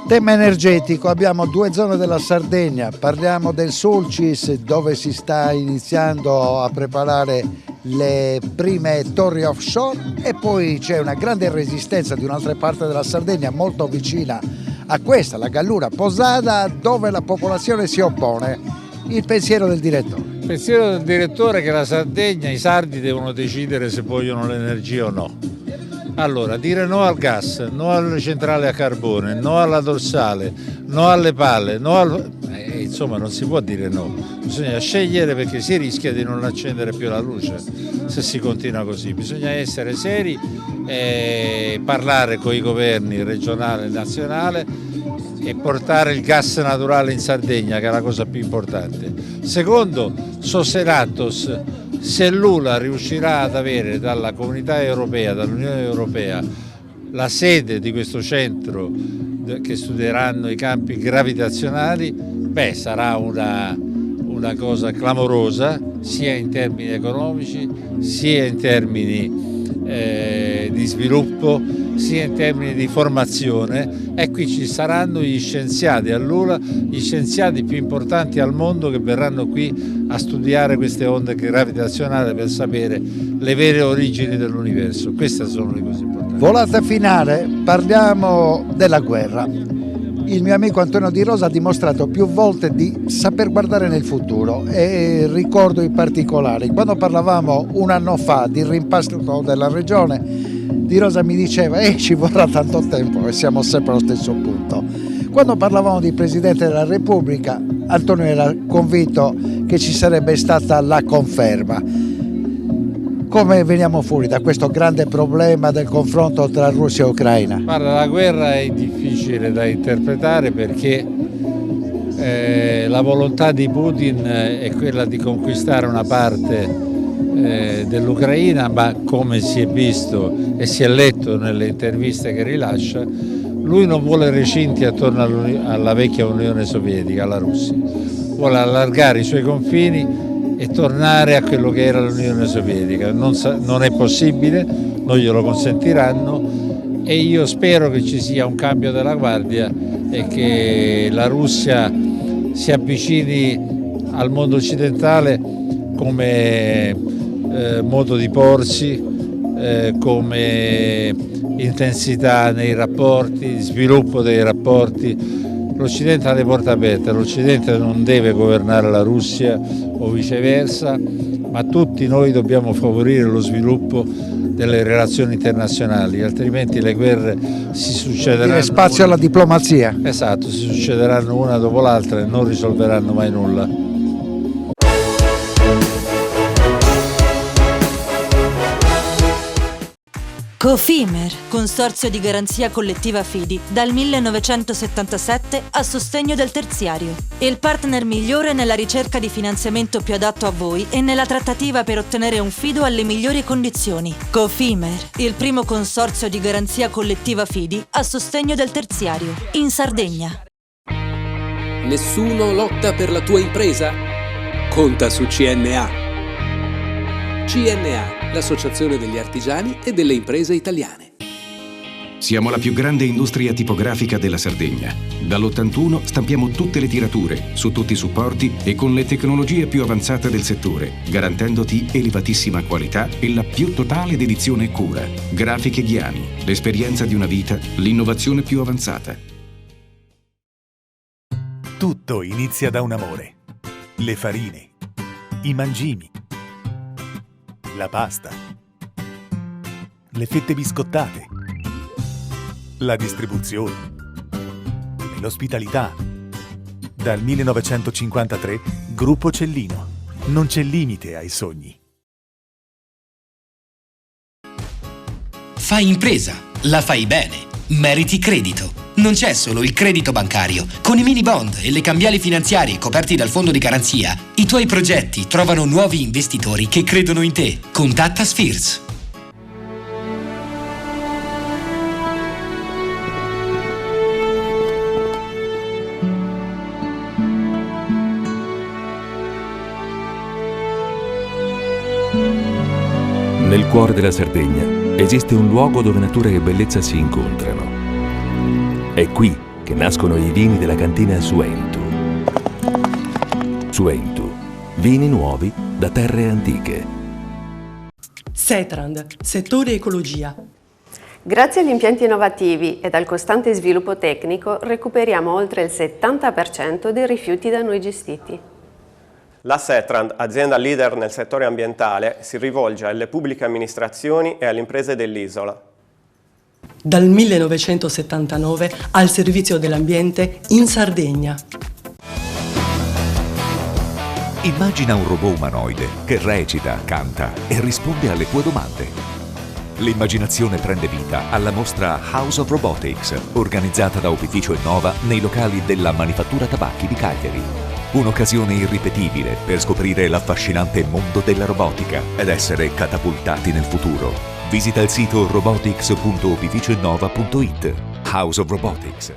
Tema energetico, abbiamo 2 zone della Sardegna, parliamo del Sulcis dove si sta iniziando a preparare le prime torri offshore, e poi c'è una grande resistenza di un'altra parte della Sardegna molto vicina a questa, la Gallura Posada, dove la popolazione si oppone. Il pensiero del direttore?
Il pensiero del direttore è che la Sardegna, i sardi devono decidere se vogliono l'energia o no. Allora, dire no al gas, no alle centrali a carbone, no alla dorsale, no alle pale, no al... insomma non si può dire no, bisogna scegliere, perché si rischia di non accendere più la luce se si continua così. Bisogna essere seri e parlare con i governi regionale e nazionale e portare il gas naturale in Sardegna, che è la cosa più importante. Secondo, Soseratos, se Lula riuscirà ad avere dalla Comunità Europea, dall'Unione Europea, la sede di questo centro che studieranno i campi gravitazionali, sarà una cosa clamorosa, sia in termini economici, sia in termini di sviluppo, sia in termini di formazione, e qui ci saranno gli scienziati a Lula, gli scienziati più importanti al mondo, che verranno qui a studiare queste onde gravitazionali per sapere le vere origini dell'universo. Queste sono le cose importanti.
Volata finale, parliamo della guerra. Il mio amico Antonio Di Rosa ha dimostrato più volte di saper guardare nel futuro, e ricordo in particolare quando parlavamo un anno fa di rimpasto della regione, Di Rosa mi diceva ci vorrà tanto tempo, e siamo sempre allo stesso punto. Quando parlavamo di Presidente della Repubblica, Antonio era convinto che ci sarebbe stata la conferma. Come veniamo fuori da questo grande problema del confronto tra Russia e Ucraina?
Guarda, la guerra è difficile da interpretare, perché la volontà di Putin è quella di conquistare una parte dell'Ucraina, ma come si è visto e si è letto nelle interviste che rilascia, lui non vuole recinti attorno alla vecchia Unione Sovietica, alla Russia, vuole allargare i suoi confini e tornare a quello che era l'Unione Sovietica. Non è possibile, non glielo consentiranno, e io spero che ci sia un cambio della guardia e che la Russia si avvicini al mondo occidentale come modo di porsi, come intensità nei rapporti, sviluppo dei rapporti. L'Occidente ha le porte aperte, l'Occidente non deve governare la Russia o viceversa, ma tutti noi dobbiamo favorire lo sviluppo delle relazioni internazionali, altrimenti le guerre si succederanno.
Dire spazio alla diplomazia.
Esatto, si succederanno una dopo l'altra e non risolveranno mai nulla.
Cofimer, consorzio di garanzia collettiva Fidi, dal 1977 a sostegno del terziario. Il partner migliore nella ricerca di finanziamento più adatto a voi e nella trattativa per ottenere un fido alle migliori condizioni. Cofimer, il primo consorzio di garanzia collettiva Fidi a sostegno del terziario, in Sardegna.
Nessuno lotta per la tua impresa? Conta su CNA. CNA, l'associazione degli artigiani e delle imprese italiane.
Siamo la più grande industria tipografica della Sardegna. Dall'81 stampiamo tutte le tirature, su tutti i supporti e con le tecnologie più avanzate del settore, garantendoti elevatissima qualità e la più totale dedizione e cura. Grafiche Ghiani, l'esperienza di una vita, l'innovazione più avanzata.
Tutto inizia da un amore. Le farine, i mangimi, la pasta, le fette biscottate, la distribuzione e l'ospitalità. Dal 1953, Gruppo Cellino. Non c'è limite ai sogni.
Fai impresa, la fai bene, meriti credito. Non c'è solo il credito bancario. Con i mini bond e le cambiali finanziarie coperti dal fondo di garanzia, i tuoi progetti trovano nuovi investitori che credono in te. Contatta Spheres.
Nel cuore della Sardegna esiste un luogo dove natura e bellezza si incontrano. È qui che nascono i vini della cantina Suentu. Suentu, vini nuovi da terre antiche.
Setrand, settore ecologia.
Grazie agli impianti innovativi ed al costante sviluppo tecnico recuperiamo oltre il 70% dei rifiuti da noi gestiti.
La Setrand, azienda leader nel settore ambientale, si rivolge alle pubbliche amministrazioni e alle imprese dell'isola.
Dal 1979 al servizio dell'ambiente in Sardegna.
Immagina un robot umanoide che recita, canta e risponde alle tue domande. L'immaginazione prende vita alla mostra House of Robotics, organizzata da Opificio Innova nei locali della Manifattura Tabacchi di Cagliari. Un'occasione irripetibile per scoprire l'affascinante mondo della robotica ed essere catapultati nel futuro. Visita il sito robotics.opificioinnova.it. House of Robotics.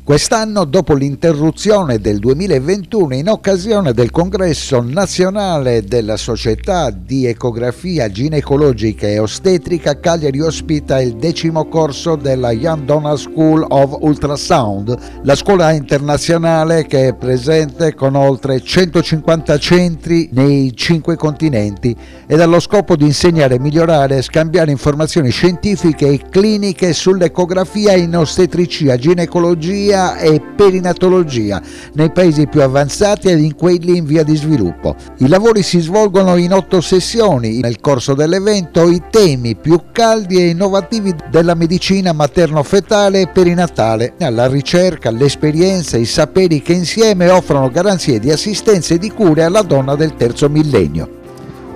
Quest'anno, dopo l'interruzione del 2021, in occasione del congresso nazionale della Società di Ecografia Ginecologica e Ostetrica, Cagliari ospita il 10° corso della Young Donor School of Ultrasound, la scuola internazionale che è presente con oltre 150 centri nei 5 continenti ed ha lo scopo di insegnare, migliorare e scambiare informazioni scientifiche e cliniche sull'ecografia in ostetricia, ginecologia e perinatologia nei paesi più avanzati ed in quelli in via di sviluppo. I lavori si svolgono in 8 sessioni. Nel corso dell'evento i temi più caldi e innovativi della medicina materno-fetale e perinatale, la ricerca, l'esperienza, i saperi che insieme offrono garanzie di assistenza e di cure alla donna del terzo millennio.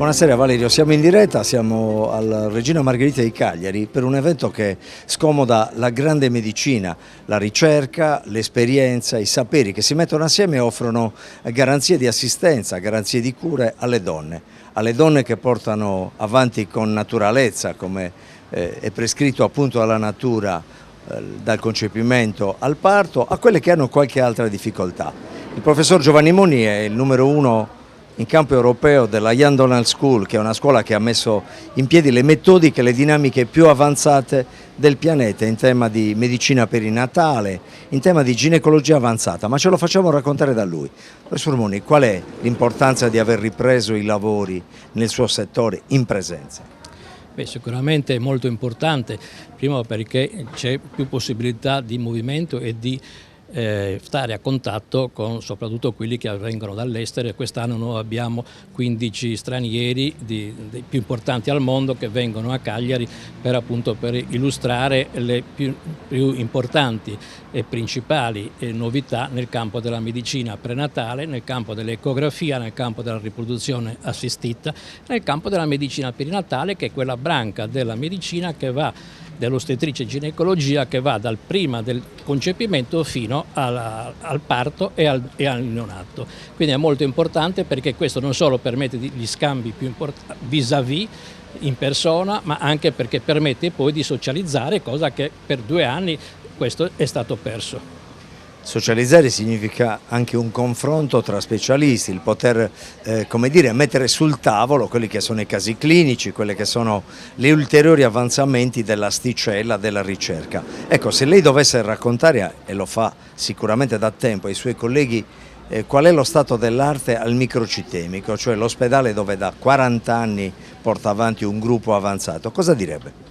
Buonasera Valerio, siamo in diretta, siamo al Regina Margherita di Cagliari per un evento che scomoda la grande medicina, la ricerca, l'esperienza, i saperi che si mettono assieme e offrono garanzie di assistenza, garanzie di cure alle donne che portano avanti con naturalezza, come è prescritto appunto dalla natura, dal concepimento al parto, a quelle che hanno qualche altra difficoltà. Il professor Giovanni Moni è il numero 1 in campo europeo della Young Donor School, che è una scuola che ha messo in piedi le metodiche e le dinamiche più avanzate del pianeta in tema di medicina perinatale, in tema di ginecologia avanzata, ma ce lo facciamo raccontare da lui. Professor Moni, qual è l'importanza di aver ripreso i lavori nel suo settore in presenza?
Beh, sicuramente è molto importante, prima perché c'è più possibilità di movimento e di stare a contatto con soprattutto quelli che vengono dall'estero, e quest'anno noi abbiamo 15 stranieri dei più importanti al mondo che vengono a Cagliari per illustrare le più importanti e principali novità nel campo della medicina prenatale, nel campo dell'ecografia, nel campo della riproduzione assistita, nel campo della medicina perinatale, che è quella branca della medicina che va dell'ostetricia e ginecologia che va dal prima del concepimento fino al parto e al neonato. Quindi è molto importante perché questo non solo permette gli scambi più importanti vis-à-vis in persona, ma anche perché permette poi di socializzare, cosa che per 2 anni questo è stato perso.
Socializzare significa anche un confronto tra specialisti, il poter come dire, mettere sul tavolo quelli che sono i casi clinici, quelli che sono gli ulteriori avanzamenti dell'asticella della ricerca. Ecco, se lei dovesse raccontare, e lo fa sicuramente da tempo, ai suoi colleghi qual è lo stato dell'arte al microcitemico, cioè l'ospedale dove da 40 anni porta avanti un gruppo avanzato, cosa direbbe?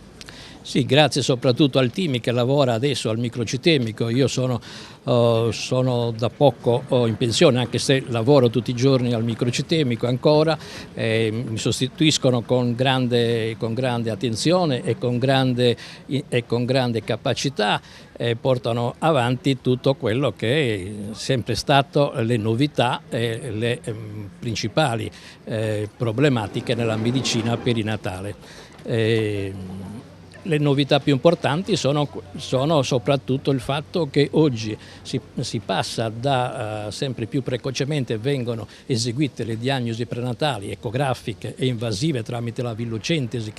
Sì, grazie soprattutto al team che lavora adesso al microcitemico. Io sono da poco in pensione, anche se lavoro tutti i giorni al microcitemico ancora, mi sostituiscono con grande attenzione e con grande capacità, portano avanti tutto quello che è sempre stato le novità e le principali problematiche nella medicina perinatale. Le novità più importanti sono soprattutto il fatto che oggi si passa da sempre più precocemente vengono eseguite le diagnosi prenatali ecografiche e invasive tramite la villocentesi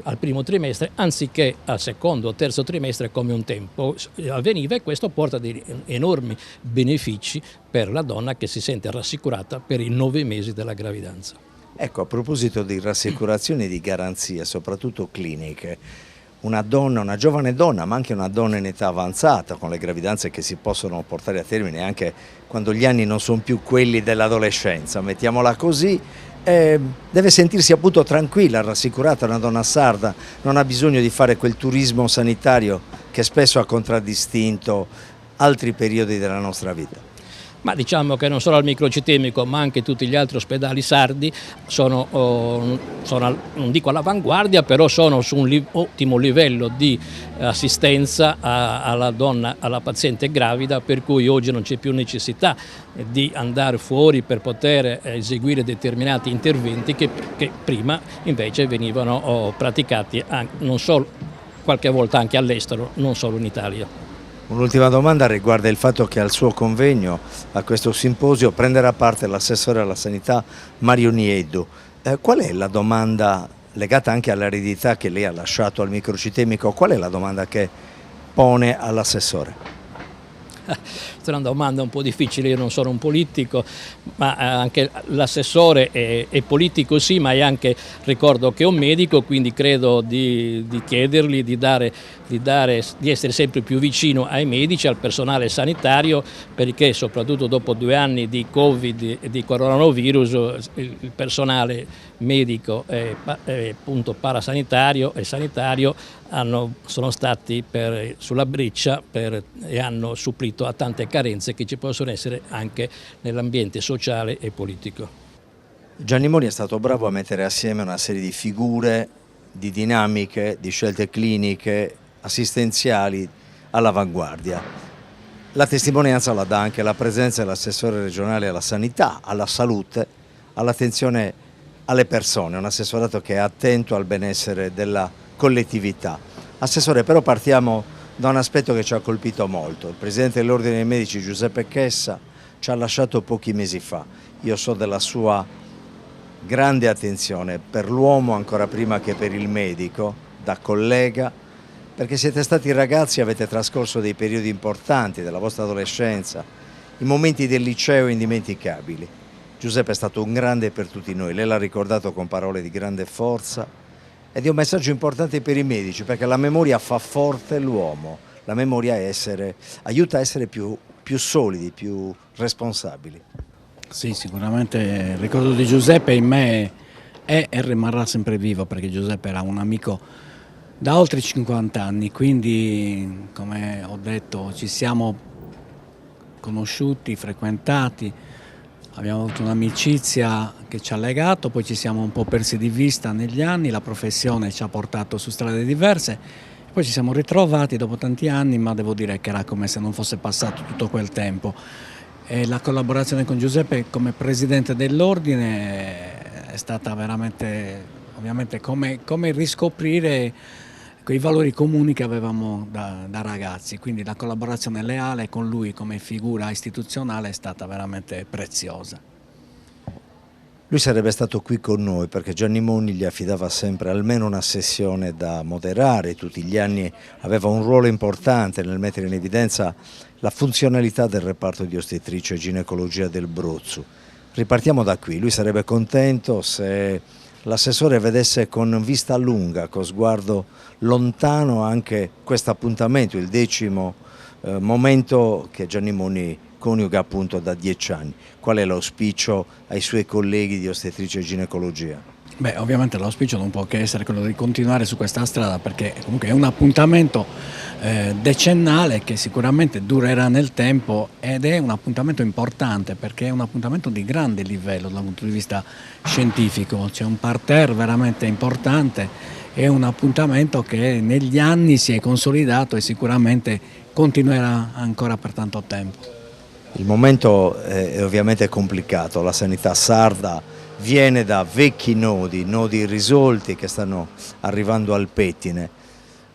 al primo trimestre anziché al secondo o terzo trimestre come un tempo avveniva, e questo porta dei enormi benefici per la donna che si sente rassicurata per i 9 mesi della gravidanza.
Ecco, a proposito di rassicurazioni e di garanzie, soprattutto cliniche, una donna, una giovane donna, ma anche una donna in età avanzata, con le gravidanze che si possono portare a termine anche quando gli anni non sono più quelli dell'adolescenza, mettiamola così, deve sentirsi appunto tranquilla, rassicurata. Una donna sarda non ha bisogno di fare quel turismo sanitario che spesso ha contraddistinto altri periodi della nostra vita.
Ma diciamo che non solo al microcitemico ma anche tutti gli altri ospedali sardi sono non dico all'avanguardia, però sono su un ottimo livello di assistenza alla donna, alla paziente gravida, per cui oggi non c'è più necessità di andare fuori per poter eseguire determinati interventi che prima invece venivano praticati non solo, qualche volta anche all'estero, non solo in Italia.
Un'ultima domanda riguarda il fatto che al suo convegno, a questo simposio, prenderà parte l'assessore alla sanità Mario Nieddu. Qual è la domanda legata anche all'eredità che lei ha lasciato al microcitemico? Qual è la domanda che pone all'assessore?
Questa è una domanda un po' difficile, io non sono un politico, ma anche l'assessore è politico sì, ma è anche, ricordo che è un medico, quindi credo di chiedergli di essere sempre più vicino ai medici, al personale sanitario, perché soprattutto dopo 2 anni di Covid e di coronavirus il personale medico e appunto parasanitario e sanitario sono stati sulla breccia e hanno supplito a tante carenze che ci possono essere anche nell'ambiente sociale e politico.
Gianni Mori è stato bravo a mettere assieme una serie di figure, di dinamiche, di scelte cliniche, assistenziali all'avanguardia. La testimonianza la dà anche la presenza dell'assessore regionale alla sanità, alla salute, all'attenzione alle persone, un assessorato che è attento al benessere della collettività. Assessore, però partiamo da un aspetto che ci ha colpito molto. Il presidente dell'Ordine dei Medici Giuseppe Chessa ci ha lasciato pochi mesi fa. Io so della sua grande attenzione per l'uomo ancora prima che per il medico, da collega, perché siete stati ragazzi e avete trascorso dei periodi importanti della vostra adolescenza, i momenti del liceo indimenticabili. Giuseppe è stato un grande per tutti noi, lei l'ha ricordato con parole di grande forza ed è un messaggio importante per i medici, perché la memoria fa forte l'uomo, la memoria aiuta a essere più solidi, più responsabili.
Sì, sicuramente il ricordo di Giuseppe in me è e rimarrà sempre vivo, perché Giuseppe era un amico da oltre 50 anni, quindi come ho detto ci siamo conosciuti, frequentati, abbiamo avuto un'amicizia che ci ha legato, poi ci siamo un po' persi di vista negli anni, la professione ci ha portato su strade diverse, poi ci siamo ritrovati dopo tanti anni, ma devo dire che era come se non fosse passato tutto quel tempo. E la collaborazione con Giuseppe come presidente dell'ordine è stata veramente, ovviamente, come riscoprire quei valori comuni che avevamo da ragazzi, quindi la collaborazione leale con lui come figura istituzionale è stata veramente preziosa.
Lui sarebbe stato qui con noi perché Gianni Monni gli affidava sempre almeno una sessione da moderare, tutti gli anni aveva un ruolo importante nel mettere in evidenza la funzionalità del reparto di ostetricia e ginecologia del Bruzzo. Ripartiamo da qui, lui sarebbe contento se l'assessore vedesse con vista lunga, con sguardo lontano anche questo appuntamento, il 10° momento che Gianni Monni coniuga appunto da 10 anni. Qual è l'auspicio ai suoi colleghi di ostetricia e ginecologia?
Beh, ovviamente l'auspicio non può che essere quello di continuare su questa strada, perché comunque è un appuntamento decennale che sicuramente durerà nel tempo ed è un appuntamento importante perché è un appuntamento di grande livello dal punto di vista scientifico, c'è un parterre veramente importante, è un appuntamento che negli anni si è consolidato e sicuramente continuerà ancora per tanto tempo.
Il momento è ovviamente complicato, la sanità sarda viene da vecchi nodi irrisolti che stanno arrivando al pettine.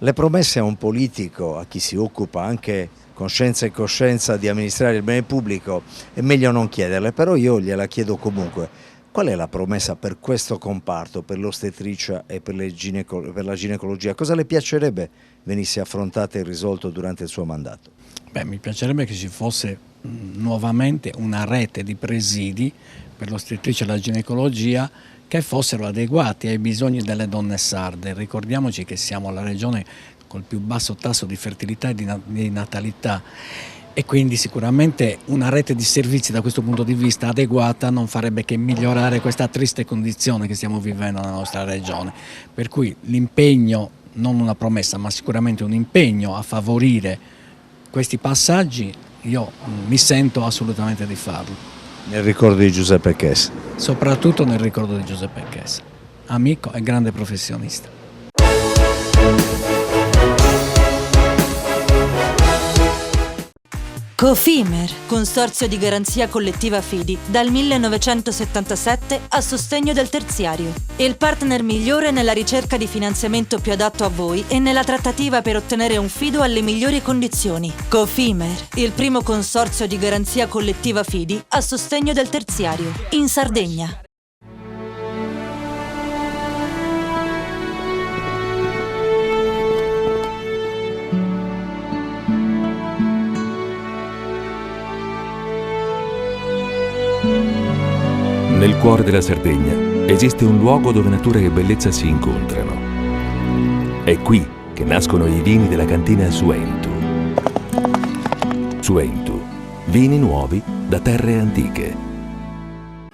Le promesse a un politico, a chi si occupa anche con scienza e coscienza di amministrare il bene pubblico, è meglio non chiederle, però io gliela chiedo comunque. Qual è la promessa per questo comparto, per l'ostetricia e per la ginecologia? Cosa le piacerebbe venisse affrontato e risolto durante il suo mandato?
Beh, mi piacerebbe che ci fosse nuovamente una rete di presidi per l'ostetricia e la ginecologia che fossero adeguati ai bisogni delle donne sarde. Ricordiamoci che siamo la regione col più basso tasso di fertilità e di natalità e quindi sicuramente una rete di servizi da questo punto di vista adeguata non farebbe che migliorare questa triste condizione che stiamo vivendo nella nostra regione. Per cui l'impegno, non una promessa, ma sicuramente un impegno a favorire questi passaggi, io mi sento assolutamente di farlo.
Nel ricordo di Giuseppe Chessa.
Soprattutto nel ricordo di Giuseppe Chessa, amico e grande professionista.
Cofimer, consorzio di garanzia collettiva Fidi, dal 1977 a sostegno del terziario. Il partner migliore nella ricerca di finanziamento più adatto a voi e nella trattativa per ottenere un fido alle migliori condizioni. Cofimer, il primo consorzio di garanzia collettiva Fidi a sostegno del terziario, in Sardegna.
Nel cuore della Sardegna esiste un luogo dove natura e bellezza si incontrano. È qui che nascono i vini della cantina Suentu. Suentu, vini nuovi da terre antiche.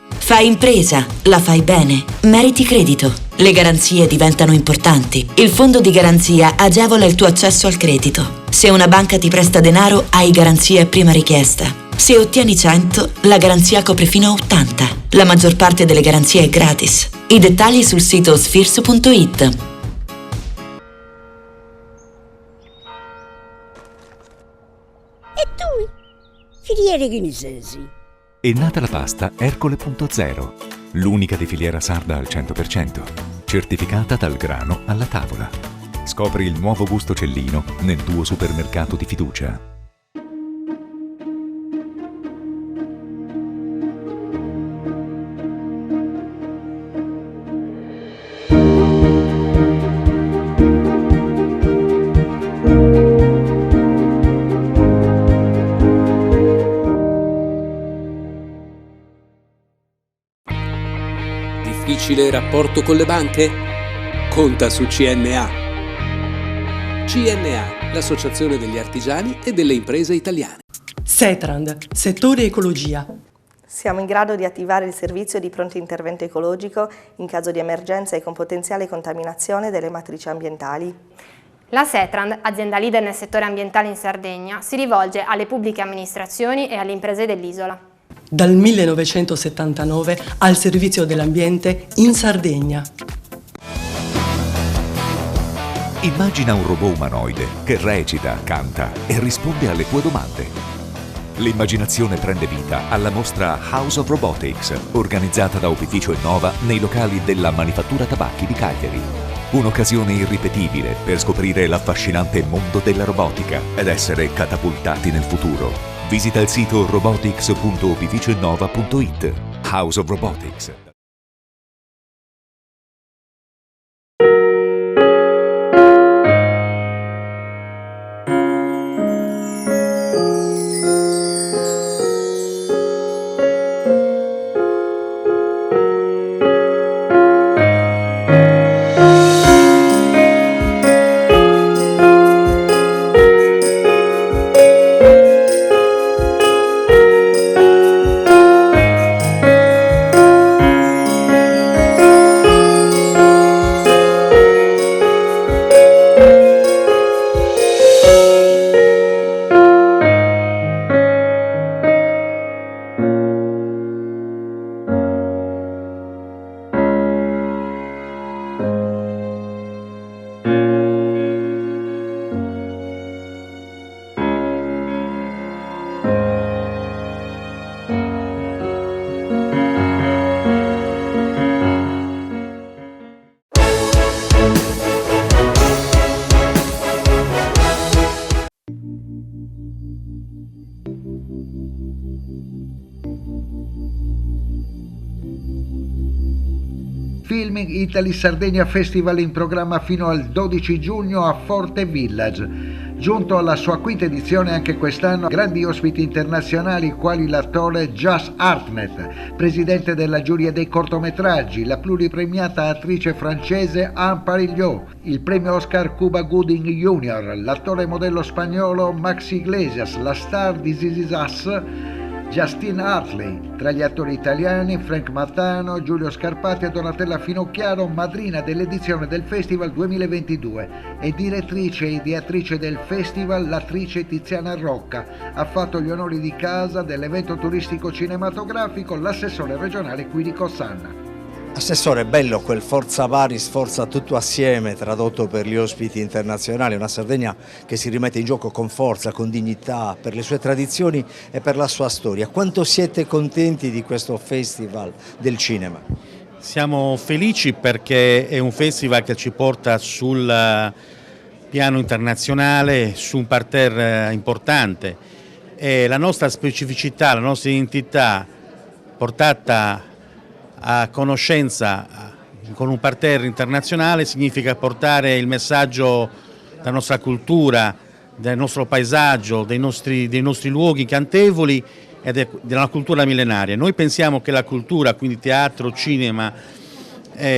Fai impresa, la fai bene, meriti credito. Le garanzie diventano importanti. Il fondo di garanzia agevola il tuo accesso al credito. Se una banca ti presta denaro, hai garanzia a prima richiesta. Se ottieni 100, la garanzia copre fino a 80. La maggior parte delle garanzie è gratis. I dettagli sul sito sfirso.it.
E tu? Filiere Ghinisesi.
È nata la pasta Ercole.0, l'unica di filiera sarda al 100%, certificata dal grano alla tavola. Scopri il nuovo gusto Cellino nel tuo supermercato di fiducia.
Difficile rapporto con le banche? Conta su CNA. CNA, l'associazione degli artigiani e delle imprese italiane.
Setrand, settore ecologia.
Siamo in grado di attivare il servizio di pronto intervento ecologico in caso di emergenza e con potenziale contaminazione delle matrici ambientali.
La Setrand, azienda leader nel settore ambientale in Sardegna, si rivolge alle pubbliche amministrazioni e alle imprese dell'isola.
Dal 1979 al servizio dell'ambiente in Sardegna.
Immagina un robot umanoide che recita, canta e risponde alle tue domande. L'immaginazione prende vita alla mostra House of Robotics, organizzata da Opificio Innova nei locali della Manifattura Tabacchi di Cagliari. Un'occasione irripetibile per scoprire l'affascinante mondo della robotica ed essere catapultati nel futuro. Visita il sito robotics.opificionnova.it. House of Robotics.
Filming Italy Sardegna Festival in programma fino al 12 giugno a Forte Village. Giunto alla sua quinta edizione anche quest'anno, grandi ospiti internazionali quali l'attore Josh Hartnett, presidente della giuria dei cortometraggi, la pluripremiata attrice francese Anne Parillot, il premio Oscar Cuba Gooding Jr., l'attore modello spagnolo Max Iglesias, la star di This Is Us Justine Hartley, tra gli attori italiani Frank Mattano, Giulio Scarpati e Donatella Finocchiaro, madrina dell'edizione del Festival 2022 e direttrice e ideatrice del Festival l'attrice Tiziana Rocca. Ha fatto gli onori di casa dell'evento turistico cinematografico l'assessore regionale Quirico Sanna.
Assessore, bello quel Forza Paris, forza tutto assieme, tradotto per gli ospiti internazionali, una Sardegna che si rimette in gioco con forza, con dignità, per le sue tradizioni e per la sua storia. Quanto siete contenti di questo festival del cinema?
Siamo felici perché è un festival che ci porta sul piano internazionale, su un parterre importante e la nostra specificità, la nostra identità portata a conoscenza con un parterre internazionale significa portare il messaggio della nostra cultura, del nostro paesaggio, dei nostri luoghi incantevoli e della cultura millenaria. Noi pensiamo che la cultura, quindi teatro, cinema,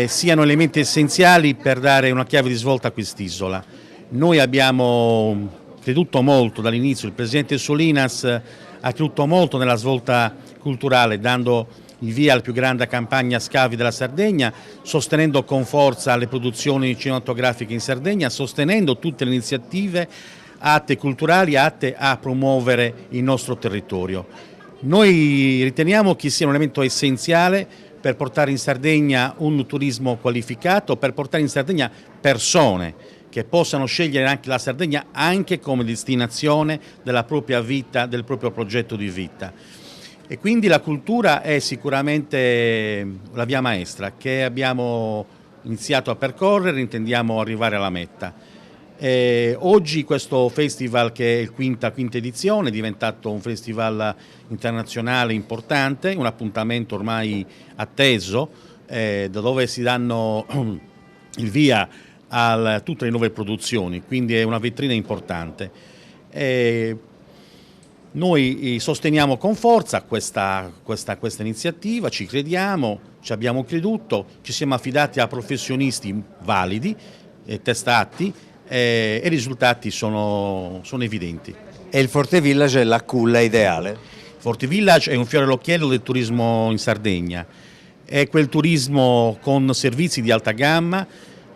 siano elementi essenziali per dare una chiave di svolta a quest'isola. Noi abbiamo creduto molto dall'inizio, il presidente Solinas ha creduto molto nella svolta culturale, dando il via alla più grande campagna scavi della Sardegna, sostenendo con forza le produzioni cinematografiche in Sardegna, sostenendo tutte le iniziative atte culturali, atte a promuovere il nostro territorio. Noi riteniamo che sia un elemento essenziale per portare in Sardegna un turismo qualificato, per portare in Sardegna persone che possano scegliere anche la Sardegna anche come destinazione della propria vita, del proprio progetto di vita. E quindi la cultura è sicuramente la via maestra che abbiamo iniziato a percorrere, intendiamo arrivare alla meta. Oggi questo festival, che è il quinta edizione, è diventato un festival internazionale importante, un appuntamento ormai atteso, da dove si danno il via a tutte le nuove produzioni, quindi è una vetrina importante. Noi sosteniamo con forza questa iniziativa, ci crediamo, ci abbiamo creduto, ci siamo affidati a professionisti validi, testati e i risultati sono evidenti.
E il Forte Village è la culla ideale?
Forte Village è un fiore all'occhiello del turismo in Sardegna, è quel turismo con servizi di alta gamma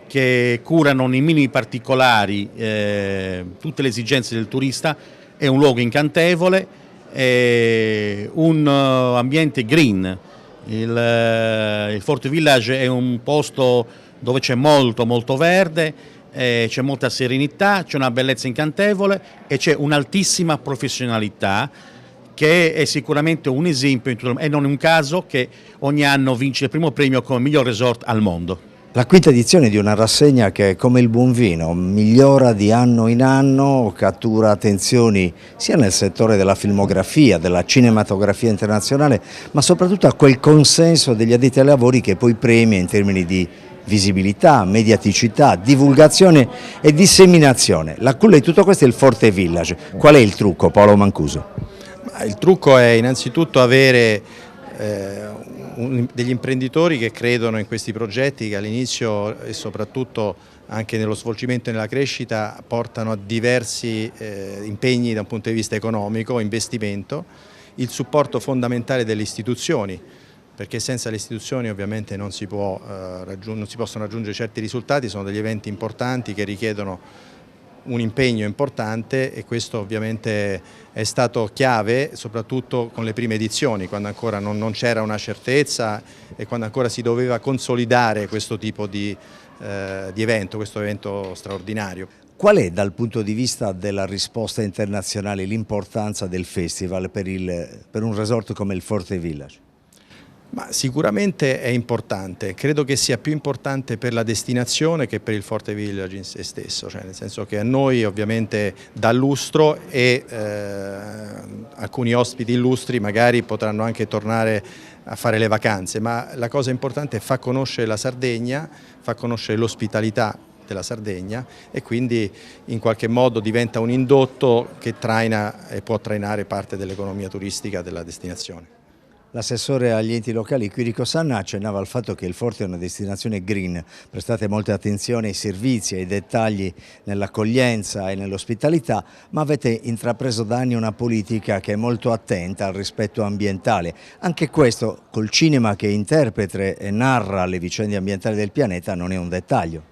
che curano nei minimi particolari tutte le esigenze del turista. È un luogo incantevole, è un ambiente green. Il Forte Village è un posto dove c'è molto verde, c'è molta serenità, c'è una bellezza incantevole e c'è un'altissima professionalità che è sicuramente un esempio e non è un caso che ogni anno vince il primo premio come miglior resort al mondo.
La quinta edizione di una rassegna che, come il buon vino, migliora di anno in anno, cattura attenzioni sia nel settore della filmografia, della cinematografia internazionale, ma soprattutto a quel consenso degli addetti ai lavori che poi premia in termini di visibilità, mediaticità, divulgazione e disseminazione. La culla di tutto questo è il Forte Village. Qual è il trucco, Paolo Mancuso?
Il trucco è innanzitutto avere degli imprenditori che credono in questi progetti, che all'inizio e soprattutto anche nello svolgimento e nella crescita portano a diversi impegni da un punto di vista economico, investimento, il supporto fondamentale delle istituzioni, perché senza le istituzioni ovviamente non si possono raggiungere certi risultati, sono degli eventi importanti che richiedono un impegno importante e questo ovviamente è stato chiave soprattutto con le prime edizioni, quando ancora non c'era una certezza e quando ancora si doveva consolidare questo tipo di evento, questo evento straordinario.
Qual è dal punto di vista della risposta internazionale l'importanza del festival per un resort come il Forte Village?
Ma sicuramente è importante, credo che sia più importante per la destinazione che per il Forte Village in sé stesso, cioè nel senso che a noi ovviamente dà lustro e alcuni ospiti illustri magari potranno anche tornare a fare le vacanze, ma la cosa importante è far conoscere la Sardegna, far conoscere l'ospitalità della Sardegna e quindi in qualche modo diventa un indotto che traina e può trainare parte dell'economia turistica della destinazione.
L'assessore agli enti locali Quirico Sanna accennava al fatto che il Forte è una destinazione green, prestate molta attenzione ai servizi, ai dettagli nell'accoglienza e nell'ospitalità, ma avete intrapreso da anni una politica che è molto attenta al rispetto ambientale. Anche questo, col cinema che interpreta e narra le vicende ambientali del pianeta, non è un dettaglio.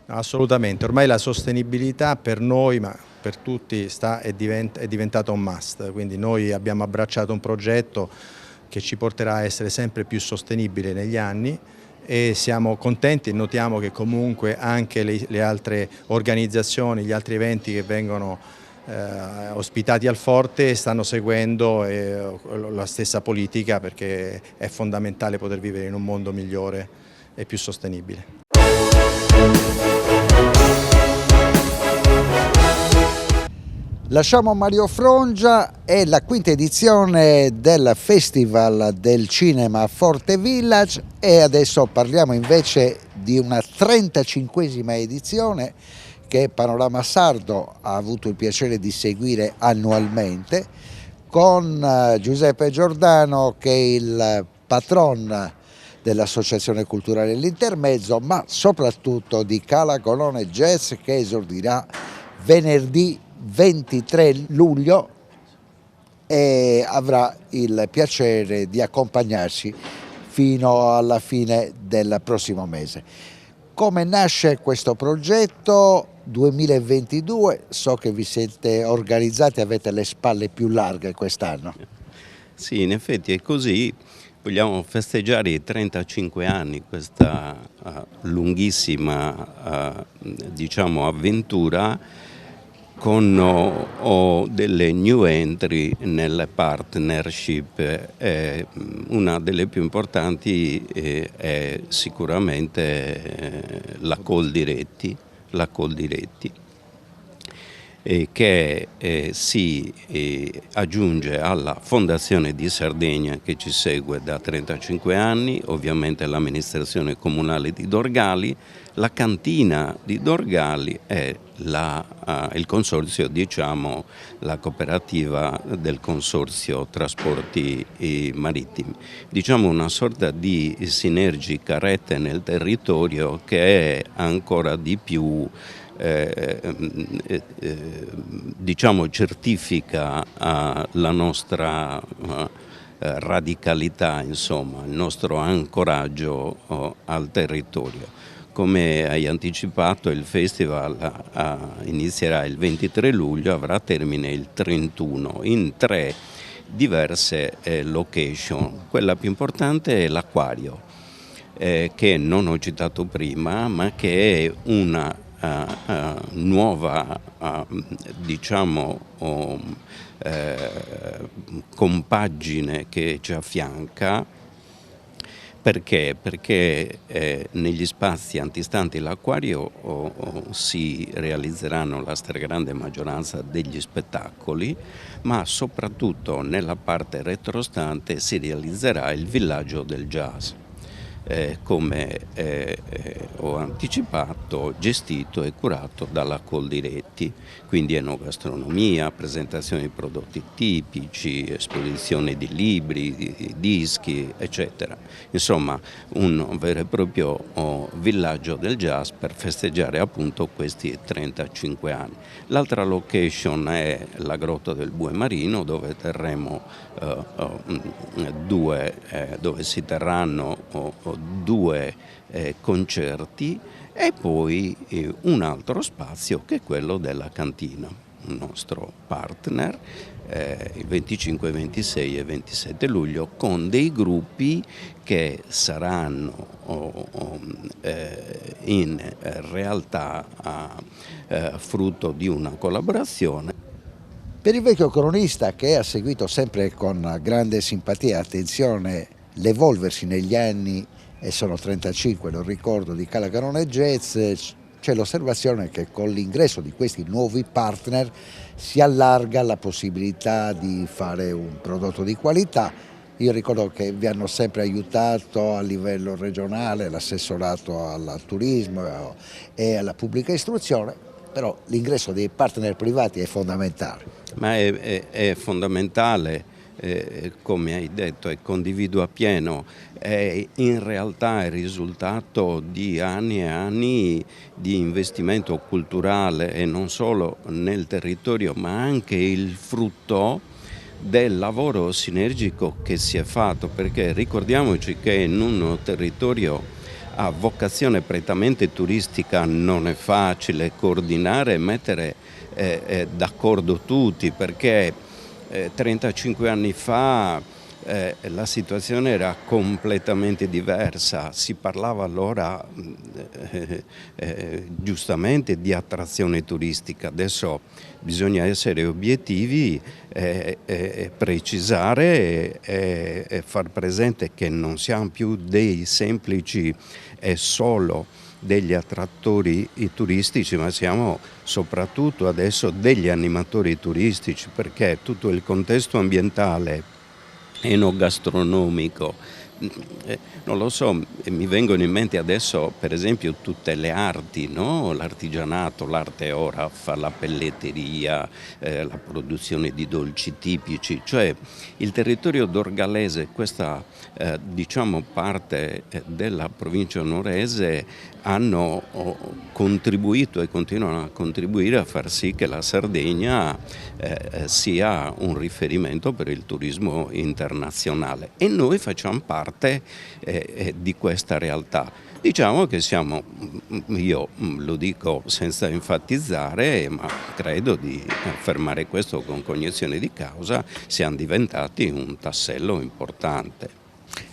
No, assolutamente, ormai la sostenibilità per noi, ma per tutti, è diventata un must, quindi noi abbiamo abbracciato un progetto che ci porterà a essere sempre più sostenibile negli anni e siamo contenti e notiamo che comunque anche le altre organizzazioni, gli altri eventi che vengono ospitati al Forte stanno seguendo la stessa politica perché è fondamentale poter vivere in un mondo migliore e più sostenibile.
Lasciamo Mario Frongia e la quinta edizione del Festival del Cinema Forte Village e adesso parliamo invece di una 35esima edizione che Panorama Sardo ha avuto il piacere di seguire annualmente con Giuseppe Giordano che è il patron dell'Associazione Culturale L'Intermezzo, ma soprattutto di Cala Colone Jazz che esordirà venerdì 23 luglio e avrà il piacere di accompagnarci fino alla fine del prossimo mese. Come nasce questo progetto 2022? So che vi siete organizzati, avete le spalle più larghe quest'anno.
Sì, in effetti è così. Vogliamo festeggiare i 35 anni, questa lunghissima diciamo, avventura con delle new entry nelle partnership. Una delle più importanti è sicuramente la Coldiretti, che si aggiunge alla Fondazione di Sardegna che ci segue da 35 anni, ovviamente l'amministrazione comunale di Dorgali, la cantina di Dorgali e il consorzio, diciamo, la cooperativa del consorzio trasporti marittimi. Diciamo una sorta di sinergica rete nel territorio che è ancora di più diciamo certifica la nostra radicalità, insomma, il nostro ancoraggio al territorio. Come hai anticipato, il festival inizierà il 23 luglio, avrà termine il 31 in 3 diverse location. Quella più importante è l'Acquario, che non ho citato prima, ma che è una nuova diciamo compagine che ci affianca Perché? Perché negli spazi antistanti l'acquario si realizzeranno la stragrande maggioranza degli spettacoli, ma soprattutto nella parte retrostante si realizzerà il villaggio del jazz. Come ho anticipato, gestito e curato dalla Coldiretti, quindi enogastronomia, presentazione di prodotti tipici, esposizione di libri, di dischi, eccetera. Insomma, un vero e proprio villaggio del jazz per festeggiare appunto questi 35 anni. L'altra location è la Grotta del Bue Marino, dove terremo dove si terranno due concerti, e poi un altro spazio che è quello della cantina, un nostro partner, il 25, 26 e 27 luglio, con dei gruppi che saranno in realtà frutto di una collaborazione.
Per il vecchio cronista, che ha seguito sempre con grande simpatia e attenzione l'evolversi negli anni, e sono 35, lo ricordo, di Cala Canone Jazz, c'è l'osservazione che con l'ingresso di questi nuovi partner si allarga la possibilità di fare un prodotto di qualità. Io ricordo che vi hanno sempre aiutato a livello regionale, l'assessorato al turismo e alla pubblica istruzione, però l'ingresso dei partner privati è fondamentale.
Ma è fondamentale, come hai detto, e condivido appieno, è in realtà il risultato di anni e anni di investimento culturale, e non solo nel territorio, ma anche il frutto del lavoro sinergico che si è fatto, perché ricordiamoci che in un territorio a vocazione prettamente turistica non è facile coordinare e mettere d'accordo tutti, perché 35 anni fa la situazione era completamente diversa. Si parlava allora giustamente di attrazione turistica. Adesso bisogna essere obiettivi, precisare e far presente che non siamo più dei semplici e solo degli attrattori turistici, ma siamo soprattutto adesso degli animatori turistici, perché tutto il contesto ambientale, enogastronomico, non lo so, mi vengono in mente adesso per esempio tutte le arti, no? L'artigianato, l'arte oraf, la pelletteria, la produzione di dolci tipici, cioè il territorio dorgalese, questa diciamo parte della provincia nuorese, hanno contribuito e continuano a contribuire a far sì che la Sardegna sia un riferimento per il turismo internazionale, e noi facciamo parte di questa realtà. Diciamo che siamo, io lo dico senza enfatizzare, ma credo di affermare questo con cognizione di causa, siamo diventati un tassello importante.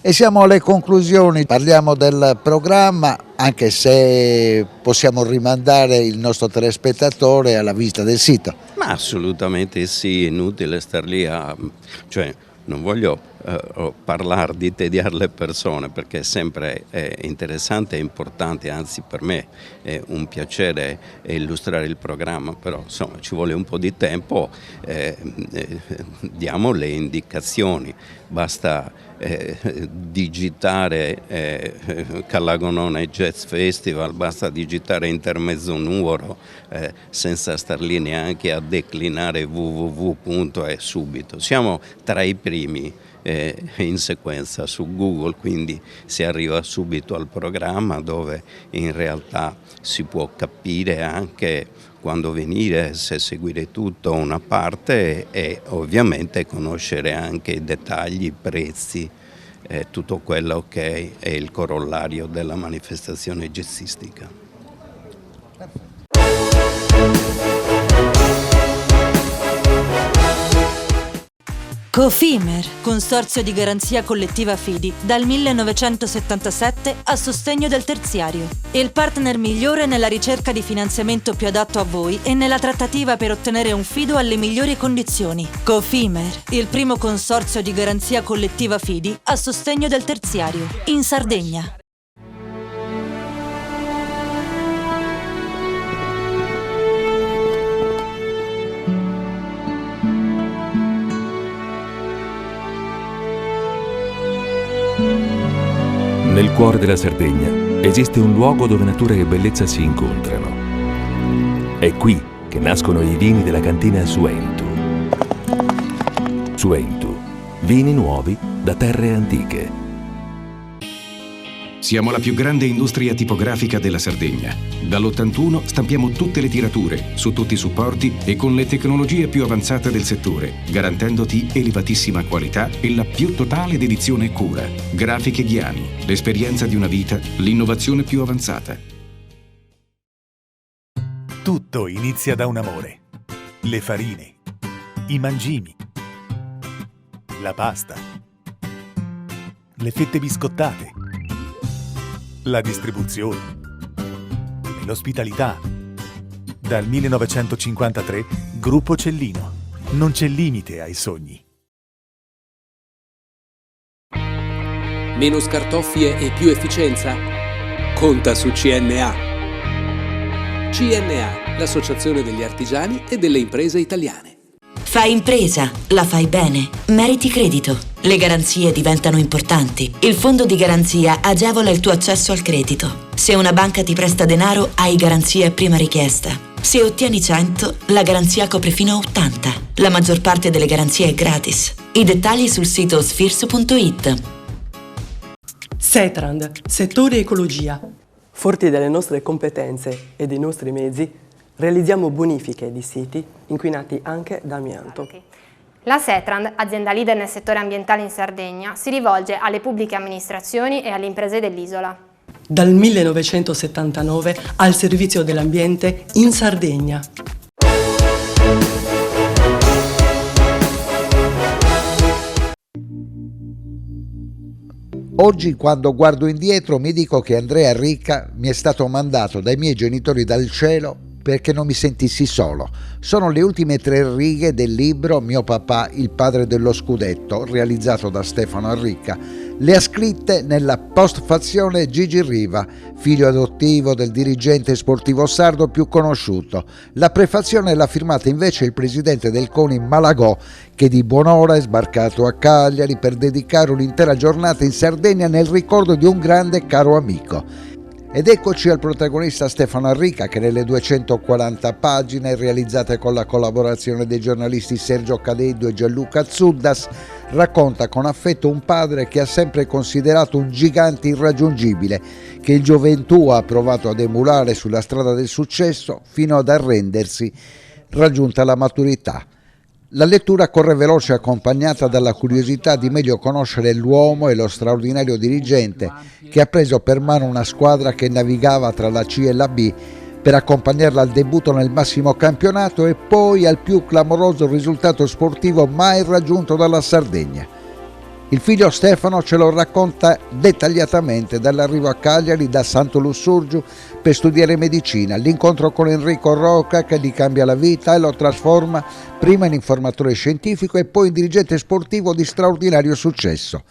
E siamo alle conclusioni, parliamo del programma, anche se possiamo rimandare il nostro telespettatore alla visita del sito.
Ma assolutamente sì, inutile star lì cioè non voglio parlare di tediare le persone, perché è sempre interessante e importante, anzi per me è un piacere illustrare il programma, però insomma ci vuole un po' di tempo, diamo le indicazioni, basta digitare Callagonone Jazz Festival, basta digitare Intermezzo Nuoro, senza star lì neanche a declinare www. E subito siamo tra i primi in sequenza su Google, quindi si arriva subito al programma, dove in realtà si può capire anche quando venire, se seguire tutto una parte, e ovviamente conoscere anche i dettagli, i prezzi, tutto quello che è il corollario della manifestazione jazzistica.
Cofimer, consorzio di garanzia collettiva Fidi, dal 1977 a sostegno del terziario. Il partner migliore nella ricerca di finanziamento più adatto a voi e nella trattativa per ottenere un fido alle migliori condizioni. Cofimer, il primo consorzio di garanzia collettiva Fidi a sostegno del terziario, in Sardegna.
Nel cuore della Sardegna esiste un luogo dove natura e bellezza si incontrano. È qui che nascono i vini della cantina Suentu. Suentu, vini nuovi da terre antiche.
Siamo la più grande industria tipografica della Sardegna. Dall'81 stampiamo tutte le tirature, su tutti i supporti e con le tecnologie più avanzate del settore, garantendoti elevatissima qualità e la più totale dedizione e cura. Grafiche Ghiani, l'esperienza di una vita, l'innovazione più avanzata.
Tutto inizia da un amore. Le farine, i mangimi, la pasta, le fette biscottate, la distribuzione e l'ospitalità. Dal 1953, Gruppo Cellino. Non c'è limite ai sogni.
Meno scartoffie e più efficienza? Conta su CNA. CNA, l'associazione degli artigiani e delle imprese italiane.
Fai impresa, la fai bene, meriti credito. Le garanzie diventano importanti. Il fondo di garanzia agevola il tuo accesso al credito. Se una banca ti presta denaro, hai garanzia a prima richiesta. Se ottieni 100, la garanzia copre fino a 80. La maggior parte delle garanzie è gratis. I dettagli sul sito sfirso.it.
Setrand, settore ecologia. Forti delle nostre competenze e dei nostri mezzi, realizziamo bonifiche di siti inquinati anche da amianto.
La Setrand, azienda leader nel settore ambientale in Sardegna, si rivolge alle pubbliche amministrazioni e alle imprese dell'isola.
Dal 1979 al servizio dell'ambiente in Sardegna.
Oggi, quando guardo indietro, mi dico che Andrea Ricca mi è stato mandato dai miei genitori dal cielo perché non mi sentissi solo. Sono le ultime 3 righe del libro Mio papà, il padre dello scudetto, realizzato da Stefano Arricca. Le ha scritte nella postfazione Gigi Riva, figlio adottivo del dirigente sportivo sardo più conosciuto. La prefazione l'ha firmata invece il presidente del CONI Malagò, che di buon'ora è sbarcato a Cagliari per dedicare un'intera giornata in Sardegna nel ricordo di un grande caro amico. Ed eccoci al protagonista Stefano Arricca, che nelle 240 pagine realizzate con la collaborazione dei giornalisti Sergio Cadeddu e Gianluca Zuddas racconta con affetto un padre che ha sempre considerato un gigante irraggiungibile, che in gioventù ha provato ad emulare sulla strada del successo fino ad arrendersi raggiunta la maturità. La lettura corre veloce, accompagnata dalla curiosità di meglio conoscere l'uomo e lo straordinario dirigente che ha preso per mano una squadra che navigava tra la C e la B per accompagnarla al debutto nel massimo campionato e poi al più clamoroso risultato sportivo mai raggiunto dalla Sardegna. Il figlio Stefano ce lo racconta dettagliatamente dall'arrivo a Cagliari da Santo Lussurgiu per studiare medicina, l'incontro con Enrico Roca che gli cambia la vita e lo trasforma prima in informatore scientifico e poi in dirigente sportivo di straordinario successo.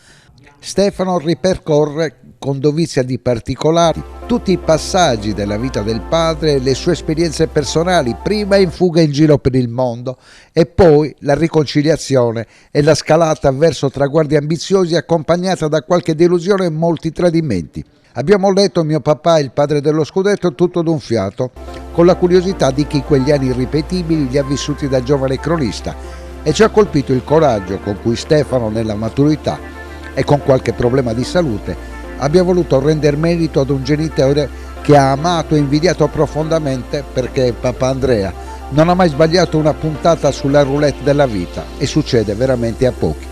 Stefano ripercorre con dovizia di particolari tutti i passaggi della vita del padre e le sue esperienze personali, prima in fuga in giro per il mondo e poi la riconciliazione e la scalata verso traguardi ambiziosi accompagnata da qualche delusione e molti tradimenti. Abbiamo letto Mio papà, il padre dello scudetto, tutto d'un fiato, con la curiosità di chi quegli anni irripetibili li ha vissuti da giovane cronista, e ci ha colpito il coraggio con cui Stefano, nella maturità e con qualche problema di salute, abbia voluto rendere merito ad un genitore che ha amato e invidiato profondamente, perché papà Andrea non ha mai sbagliato una puntata sulla roulette della vita, e succede veramente a pochi.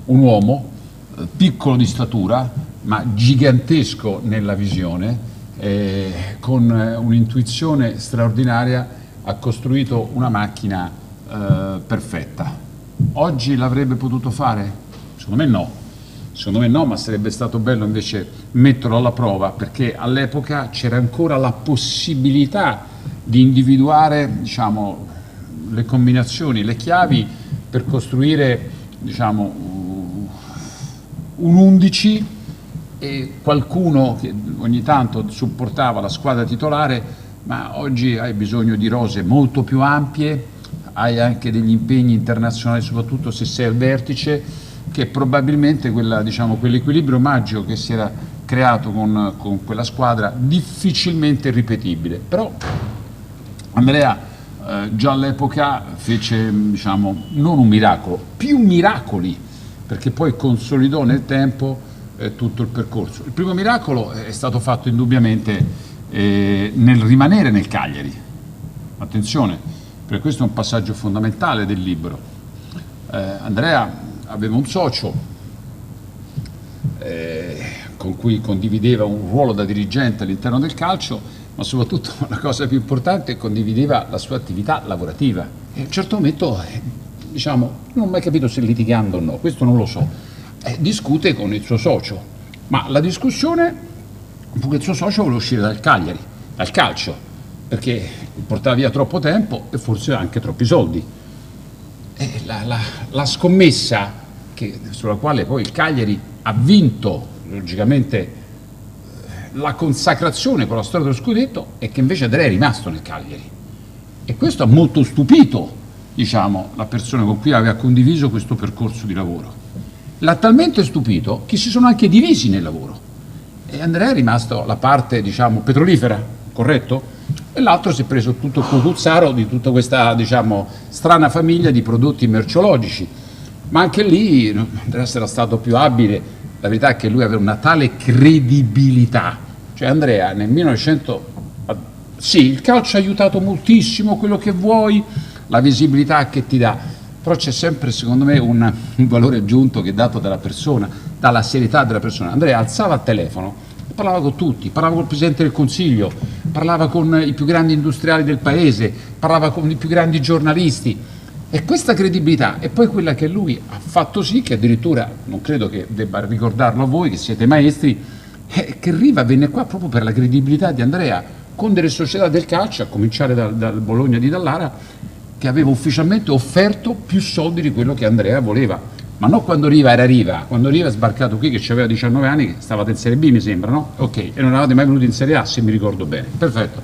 Un uomo piccolo di statura ma gigantesco nella visione, con un'intuizione straordinaria ha costruito una macchina perfetta. Oggi l'avrebbe potuto fare? Secondo me no. Secondo me no, ma sarebbe stato bello invece metterlo alla prova, perché all'epoca c'era ancora la possibilità di individuare, diciamo, le combinazioni, le chiavi per costruire, diciamo, un 11 e qualcuno che ogni tanto supportava la squadra titolare, ma oggi hai bisogno di rose molto più ampie, hai anche degli impegni internazionali, soprattutto se sei al vertice, che probabilmente quell'equilibrio magico che si era creato con quella squadra difficilmente ripetibile. Però Andrea già all'epoca fece, diciamo, non un miracolo, più miracoli, perché poi consolidò nel tempo tutto il percorso. Il primo miracolo è stato fatto indubbiamente nel rimanere nel Cagliari. Attenzione, perché questo è un passaggio fondamentale del libro. Andrea aveva un socio con cui condivideva un ruolo da dirigente all'interno del calcio, ma soprattutto la cosa più importante, condivideva la sua attività lavorativa. E a un certo momento, diciamo, non ho mai capito se litigando o no, questo non lo so, discute con il suo socio, ma la discussione fu che il suo socio voleva uscire dal Cagliari, dal calcio, perché portava via troppo tempo e forse anche troppi soldi. E la scommessa sulla quale poi il Cagliari ha vinto, logicamente, la consacrazione con la storia dello scudetto, è che invece Andrea è rimasto nel Cagliari. E questo ha molto stupito, diciamo, la persona con cui aveva condiviso questo percorso di lavoro. L'ha talmente stupito che si sono anche divisi nel lavoro. E Andrea è rimasto la parte, diciamo, petrolifera, corretto? E l'altro si è preso tutto il cocuzzaro di tutta questa, diciamo, strana famiglia di prodotti merceologici. Ma anche lì Andrea era stato più abile, la verità è che lui aveva una tale credibilità, cioè Andrea nel 1900, sì, il calcio ha aiutato moltissimo, quello che vuoi, la visibilità che ti dà, però c'è sempre secondo me un valore aggiunto che è dato dalla persona, dalla serietà della persona. Andrea alzava il telefono, parlava con tutti, parlava col Presidente del Consiglio, parlava con i più grandi industriali del paese, parlava con i più grandi giornalisti. E questa credibilità è poi quella che lui ha fatto sì che addirittura, non credo che debba ricordarlo a voi che siete maestri, che Riva venne qua proprio per la credibilità di Andrea con delle società del calcio, a cominciare dal Bologna di Dallara, che aveva ufficialmente offerto più soldi di quello che Andrea voleva. Ma non quando Riva era Riva, quando Riva è sbarcato qui che aveva 19 anni, che stavate in Serie B mi sembra, no? Ok, e non eravate mai venuti in Serie A se mi ricordo bene, perfetto.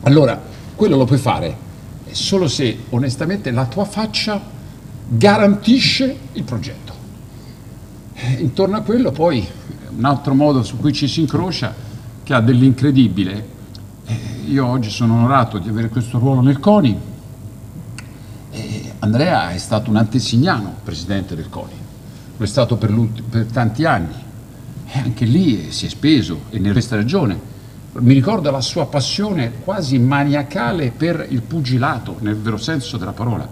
Allora, quello lo puoi fare solo se onestamente la tua faccia garantisce il progetto. Intorno a quello poi un altro modo su cui ci si incrocia che ha dell'incredibile. Io oggi sono onorato di avere questo ruolo nel CONI. Andrea è stato un antesignano presidente del CONI, lo è stato per tanti anni e anche lì si è speso e ne resta ragione. Mi ricordo la sua passione quasi maniacale per il pugilato, nel vero senso della parola.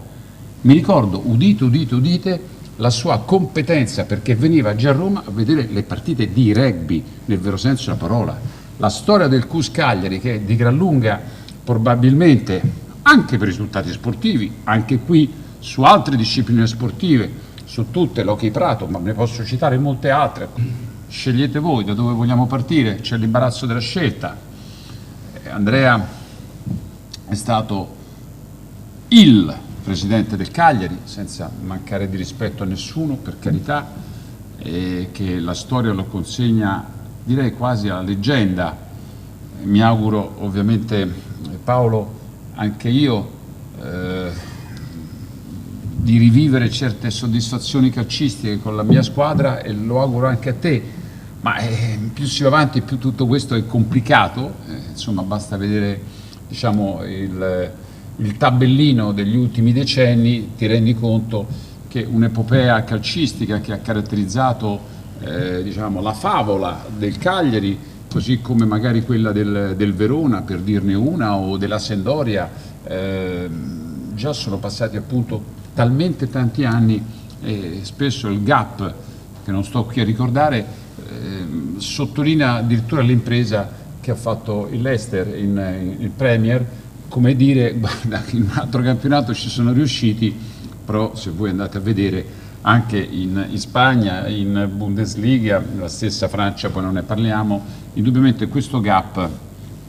Mi ricordo, udite, la sua competenza, perché veniva già a Roma a vedere le partite di rugby, nel vero senso della parola. La storia del CUS Cagliari, che è di gran lunga, probabilmente, anche per risultati sportivi, anche qui su altre discipline sportive, su tutte, l'hockey prato, ma ne posso citare molte altre. Scegliete voi da dove vogliamo partire, c'è l'imbarazzo della scelta. Andrea è stato il presidente del Cagliari, senza mancare di rispetto a nessuno, per carità, che la storia lo consegna, direi quasi alla leggenda. Mi auguro ovviamente, Paolo, anche io, di rivivere certe soddisfazioni calcistiche con la mia squadra e lo auguro anche a te, ma più si va avanti più tutto questo è complicato, insomma basta vedere, diciamo, il tabellino degli ultimi decenni, ti rendi conto che un'epopea calcistica che ha caratterizzato diciamo, la favola del Cagliari, così come magari quella del Verona, per dirne una, o della Sampdoria, già sono passati appunto talmente tanti anni e spesso il gap, che non sto qui a ricordare, sottolinea addirittura l'impresa che ha fatto il Leicester in Premier, come dire, guarda, in un altro campionato ci sono riusciti, però se voi andate a vedere anche in Spagna, in Bundesliga, la stessa Francia, poi non ne parliamo, indubbiamente questo gap,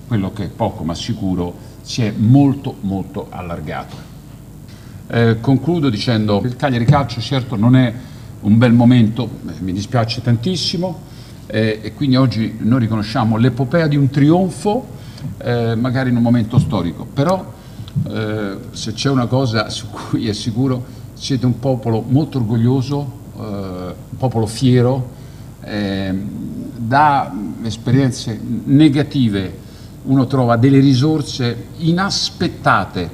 quello che è poco ma sicuro, si è molto molto allargato. Concludo dicendo che il Cagliari Calcio certo non è un bel momento, mi dispiace tantissimo, e quindi oggi noi riconosciamo l'epopea di un trionfo, magari in un momento storico, però se c'è una cosa su cui è sicuro, siete un popolo molto orgoglioso, un popolo fiero, da esperienze negative uno trova delle risorse inaspettate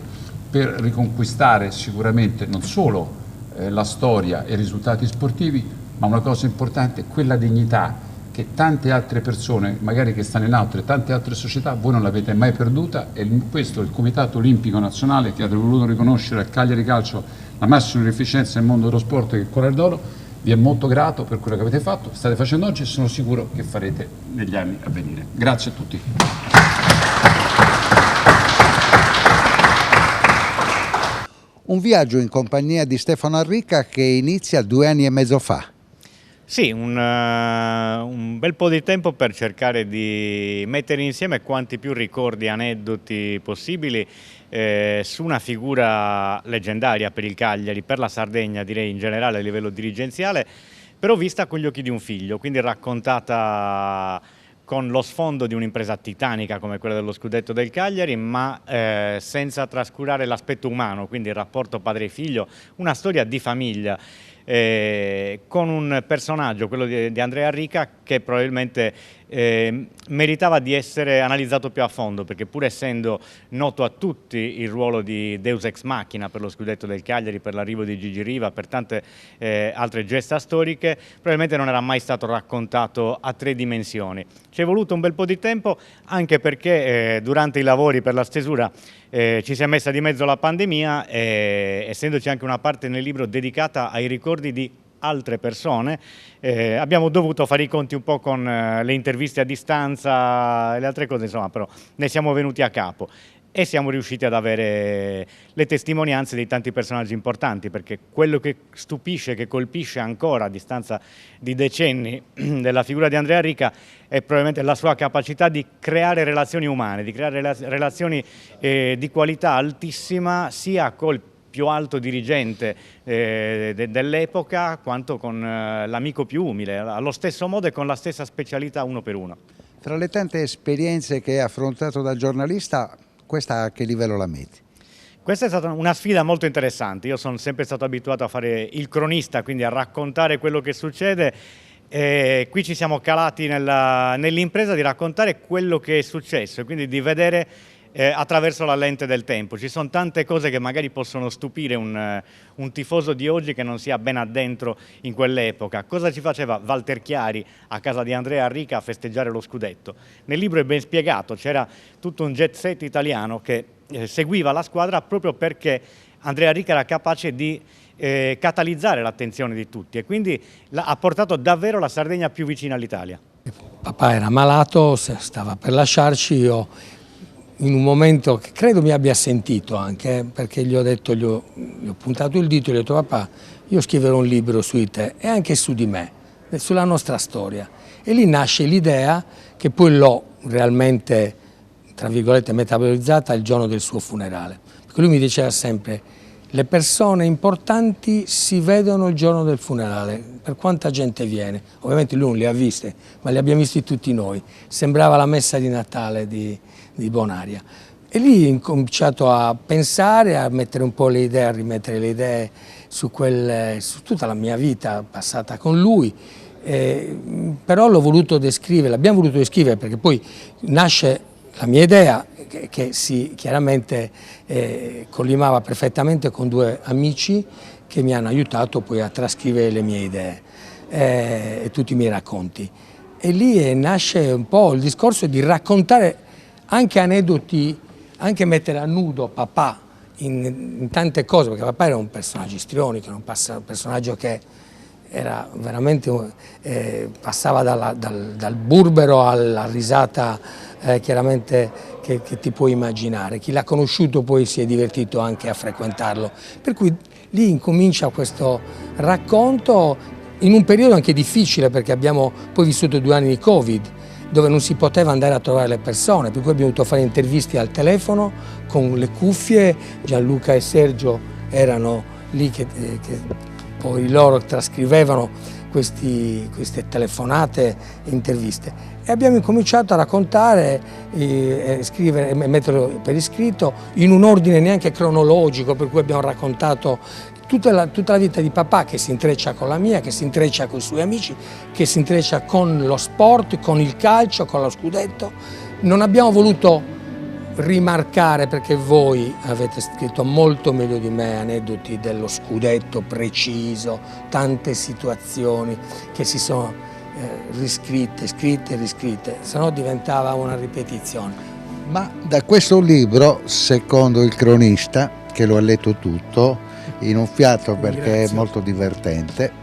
per riconquistare sicuramente non solo la storia e i risultati sportivi, ma una cosa importante, quella dignità che tante altre persone, magari che stanno in altre, tante altre società, voi non l'avete mai perduta, e questo il Comitato Olimpico Nazionale, che ha voluto riconoscere al Cagliari Calcio la massima efficienza nel mondo dello sport, che è il Collar d'Oro, vi è molto grato per quello che avete fatto, state facendo oggi e sono sicuro che farete negli anni a venire. Grazie a tutti.
Un viaggio in compagnia di Stefano Arricca che inizia 2 anni e mezzo fa.
Sì, un bel po' di tempo per cercare di mettere insieme quanti più ricordi e aneddoti possibili su una figura leggendaria per il Cagliari, per la Sardegna, direi in generale a livello dirigenziale, però vista con gli occhi di un figlio, quindi raccontata con lo sfondo di un'impresa titanica come quella dello scudetto del Cagliari, ma senza trascurare l'aspetto umano, quindi il rapporto padre-figlio, una storia di famiglia. Con un personaggio, quello di Andrea Arricca, che probabilmente meritava di essere analizzato più a fondo, perché pur essendo noto a tutti il ruolo di Deus ex machina per lo scudetto del Cagliari, per l'arrivo di Gigi Riva, per tante altre gesta storiche, probabilmente non era mai stato raccontato a 3 dimensioni. Ci è voluto un bel po' di tempo, anche perché durante i lavori per la stesura ci si è messa di mezzo la pandemia, essendoci anche una parte nel libro dedicata ai ricordi di altre persone, abbiamo dovuto fare i conti un po' con le interviste a distanza e le altre cose, insomma, però ne siamo venuti a capo e siamo riusciti ad avere le testimonianze di tanti personaggi importanti, perché quello che stupisce, che colpisce ancora a distanza di decenni della figura di Andrea Arricca è probabilmente la sua capacità di creare relazioni umane, di creare relazioni di qualità altissima, sia col più alto dirigente dell'epoca quanto con l'amico più umile, allo stesso modo e con la stessa specialità uno per uno.
Tra le tante esperienze che hai affrontato da giornalista, questa a che livello la metti?
Questa è stata una sfida molto interessante. Io sono sempre stato abituato a fare il cronista, quindi a raccontare quello che succede. Qui ci siamo calati nell'impresa di raccontare quello che è successo, quindi di vedere attraverso la lente del tempo. Ci sono tante cose che magari possono stupire un tifoso di oggi che non sia ben addentro in quell'epoca. Cosa ci faceva Walter Chiari a casa di Andrea Arricca a festeggiare lo scudetto? Nel libro è ben spiegato, c'era tutto un jet set italiano che seguiva la squadra proprio perché Andrea Arricca era capace di catalizzare l'attenzione di tutti e quindi ha portato davvero la Sardegna più vicina all'Italia.
Papà era malato, stava per lasciarci, io in un momento che credo mi abbia sentito anche, perché gli ho detto, gli ho puntato il dito e gli ho detto: papà, io scriverò un libro su di te e anche su di me, sulla nostra storia. E lì nasce l'idea, che poi l'ho realmente, tra virgolette, metabolizzata il giorno del suo funerale. Perché lui mi diceva sempre: le persone importanti si vedono il giorno del funerale, per quanta gente viene. Ovviamente lui non le ha viste, ma le abbiamo visti tutti noi. Sembrava la messa di Natale di Bonaria. E lì ho cominciato a pensare, a mettere un po' le idee, a rimettere le idee su tutta la mia vita passata con lui. Però l'ho voluto descrivere, l'abbiamo voluto descrivere, perché poi nasce la mia idea, che si chiaramente collimava perfettamente con 2 amici che mi hanno aiutato poi a trascrivere le mie idee e tutti i miei racconti. E lì nasce un po' il discorso di raccontare anche aneddoti, anche mettere a nudo papà in tante cose, perché papà era un personaggio istrionico, un personaggio che era veramente, passava dal burbero alla risata chiaramente che ti puoi immaginare. Chi l'ha conosciuto poi si è divertito anche a frequentarlo, per cui lì incomincia questo racconto in un periodo anche difficile, perché abbiamo poi vissuto 2 anni di Covid, dove non si poteva andare a trovare le persone, per cui abbiamo dovuto fare interviste al telefono con le cuffie. Gianluca e Sergio erano lì che poi loro trascrivevano queste telefonate e interviste, e abbiamo incominciato a raccontare, scrivere e metterlo per iscritto in un ordine neanche cronologico, per cui abbiamo raccontato tutta la vita di papà, che si intreccia con la mia, che si intreccia con i suoi amici, che si intreccia con lo sport, con il calcio, con lo scudetto. Non abbiamo voluto rimarcare, perché voi avete scritto molto meglio di me aneddoti dello scudetto preciso, tante situazioni che si sono riscritte, scritte e riscritte, se no diventava una ripetizione.
Ma da questo libro, secondo il cronista, che lo ha letto tutto in un fiato perché è molto divertente,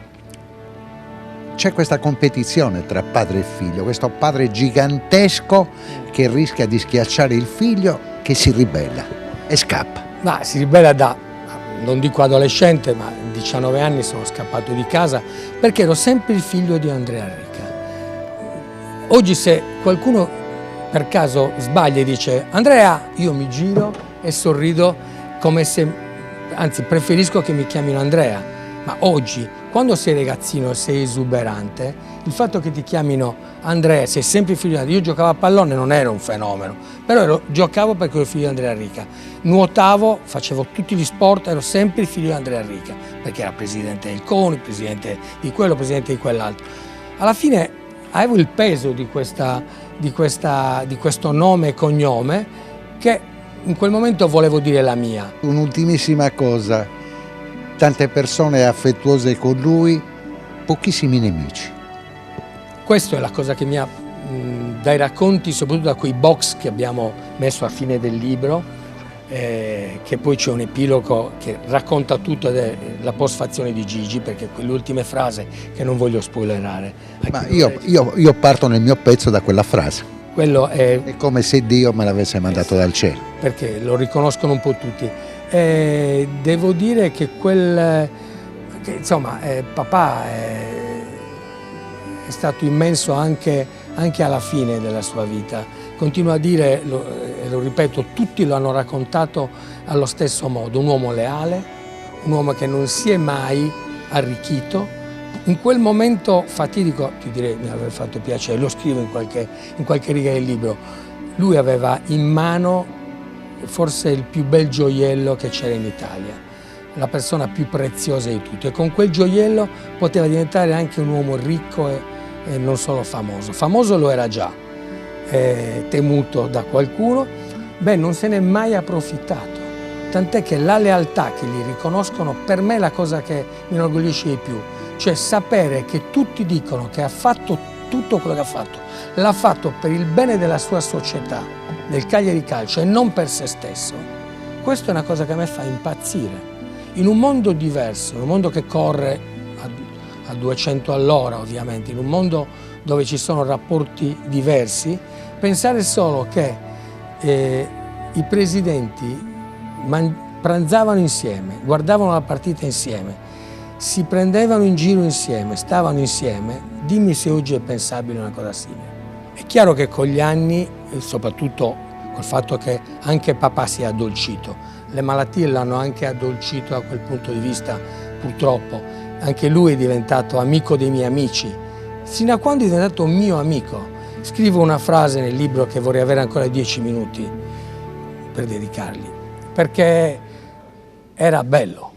c'è questa competizione tra padre e figlio, questo padre gigantesco che rischia di schiacciare il figlio, che si ribella e scappa.
Ma si ribella non dico adolescente, ma a 19 anni sono scappato di casa perché ero sempre il figlio di Andrea Rica. Oggi se qualcuno per caso sbaglia e dice Andrea, io mi giro e sorrido come se, anzi preferisco che mi chiamino Andrea, ma oggi quando sei ragazzino e sei esuberante, il fatto che ti chiamino Andrea, sei sempre figlio di Andrea. Io giocavo a pallone, non ero un fenomeno, però giocavo perché ero figlio di Andrea Rica. Nuotavo, facevo tutti gli sport, ero sempre il figlio di Andrea Rica, perché era presidente del CONI, presidente di quello, presidente di quell'altro. Alla fine avevo il peso di questo nome e cognome, che in quel momento volevo dire la mia.
Un'ultimissima cosa. Tante persone affettuose con lui, pochissimi nemici.
Questa è la cosa che mi ha, dai racconti, soprattutto da quei box che abbiamo messo a fine del libro, che poi c'è un epilogo che racconta tutto ed è la postfazione di Gigi, perché quelle ultime frasi che non voglio spoilerare.
Ma io parto nel mio pezzo da quella frase.
Quello è
come se Dio me l'avesse mandato dal cielo.
Perché lo riconoscono un po' tutti. Devo dire che papà è stato immenso anche alla fine della sua vita. Continuo a dire, e lo ripeto, tutti lo hanno raccontato allo stesso modo: un uomo leale, un uomo che non si è mai arricchito. In quel momento fatidico, ti direi, mi avrebbe fatto piacere, lo scrivo in qualche riga del libro, lui aveva in mano forse il più bel gioiello che c'era in Italia, la persona più preziosa di tutti, e con quel gioiello poteva diventare anche un uomo ricco e non solo famoso. Famoso lo era già, temuto da qualcuno, non se n'è mai approfittato, tant'è che la lealtà che gli riconoscono per me è la cosa che mi inorgoglisce di più, cioè sapere che tutti dicono che ha fatto tutto quello che ha fatto, l'ha fatto per il bene della sua società, del Cagliari Calcio, e non per se stesso. Questa è una cosa che a me fa impazzire. In un mondo diverso, in un mondo che corre a 200 all'ora ovviamente, in un mondo dove ci sono rapporti diversi, pensare solo che i presidenti pranzavano insieme, guardavano la partita insieme, si prendevano in giro insieme, stavano insieme, dimmi se oggi è pensabile una cosa simile. È chiaro che con gli anni, e soprattutto col fatto che anche papà si è addolcito, le malattie l'hanno anche addolcito da quel punto di vista, purtroppo. Anche lui è diventato amico dei miei amici, sino a quando è diventato un mio amico. Scrivo una frase nel libro che vorrei avere ancora 10 minuti per dedicargli, perché era bello.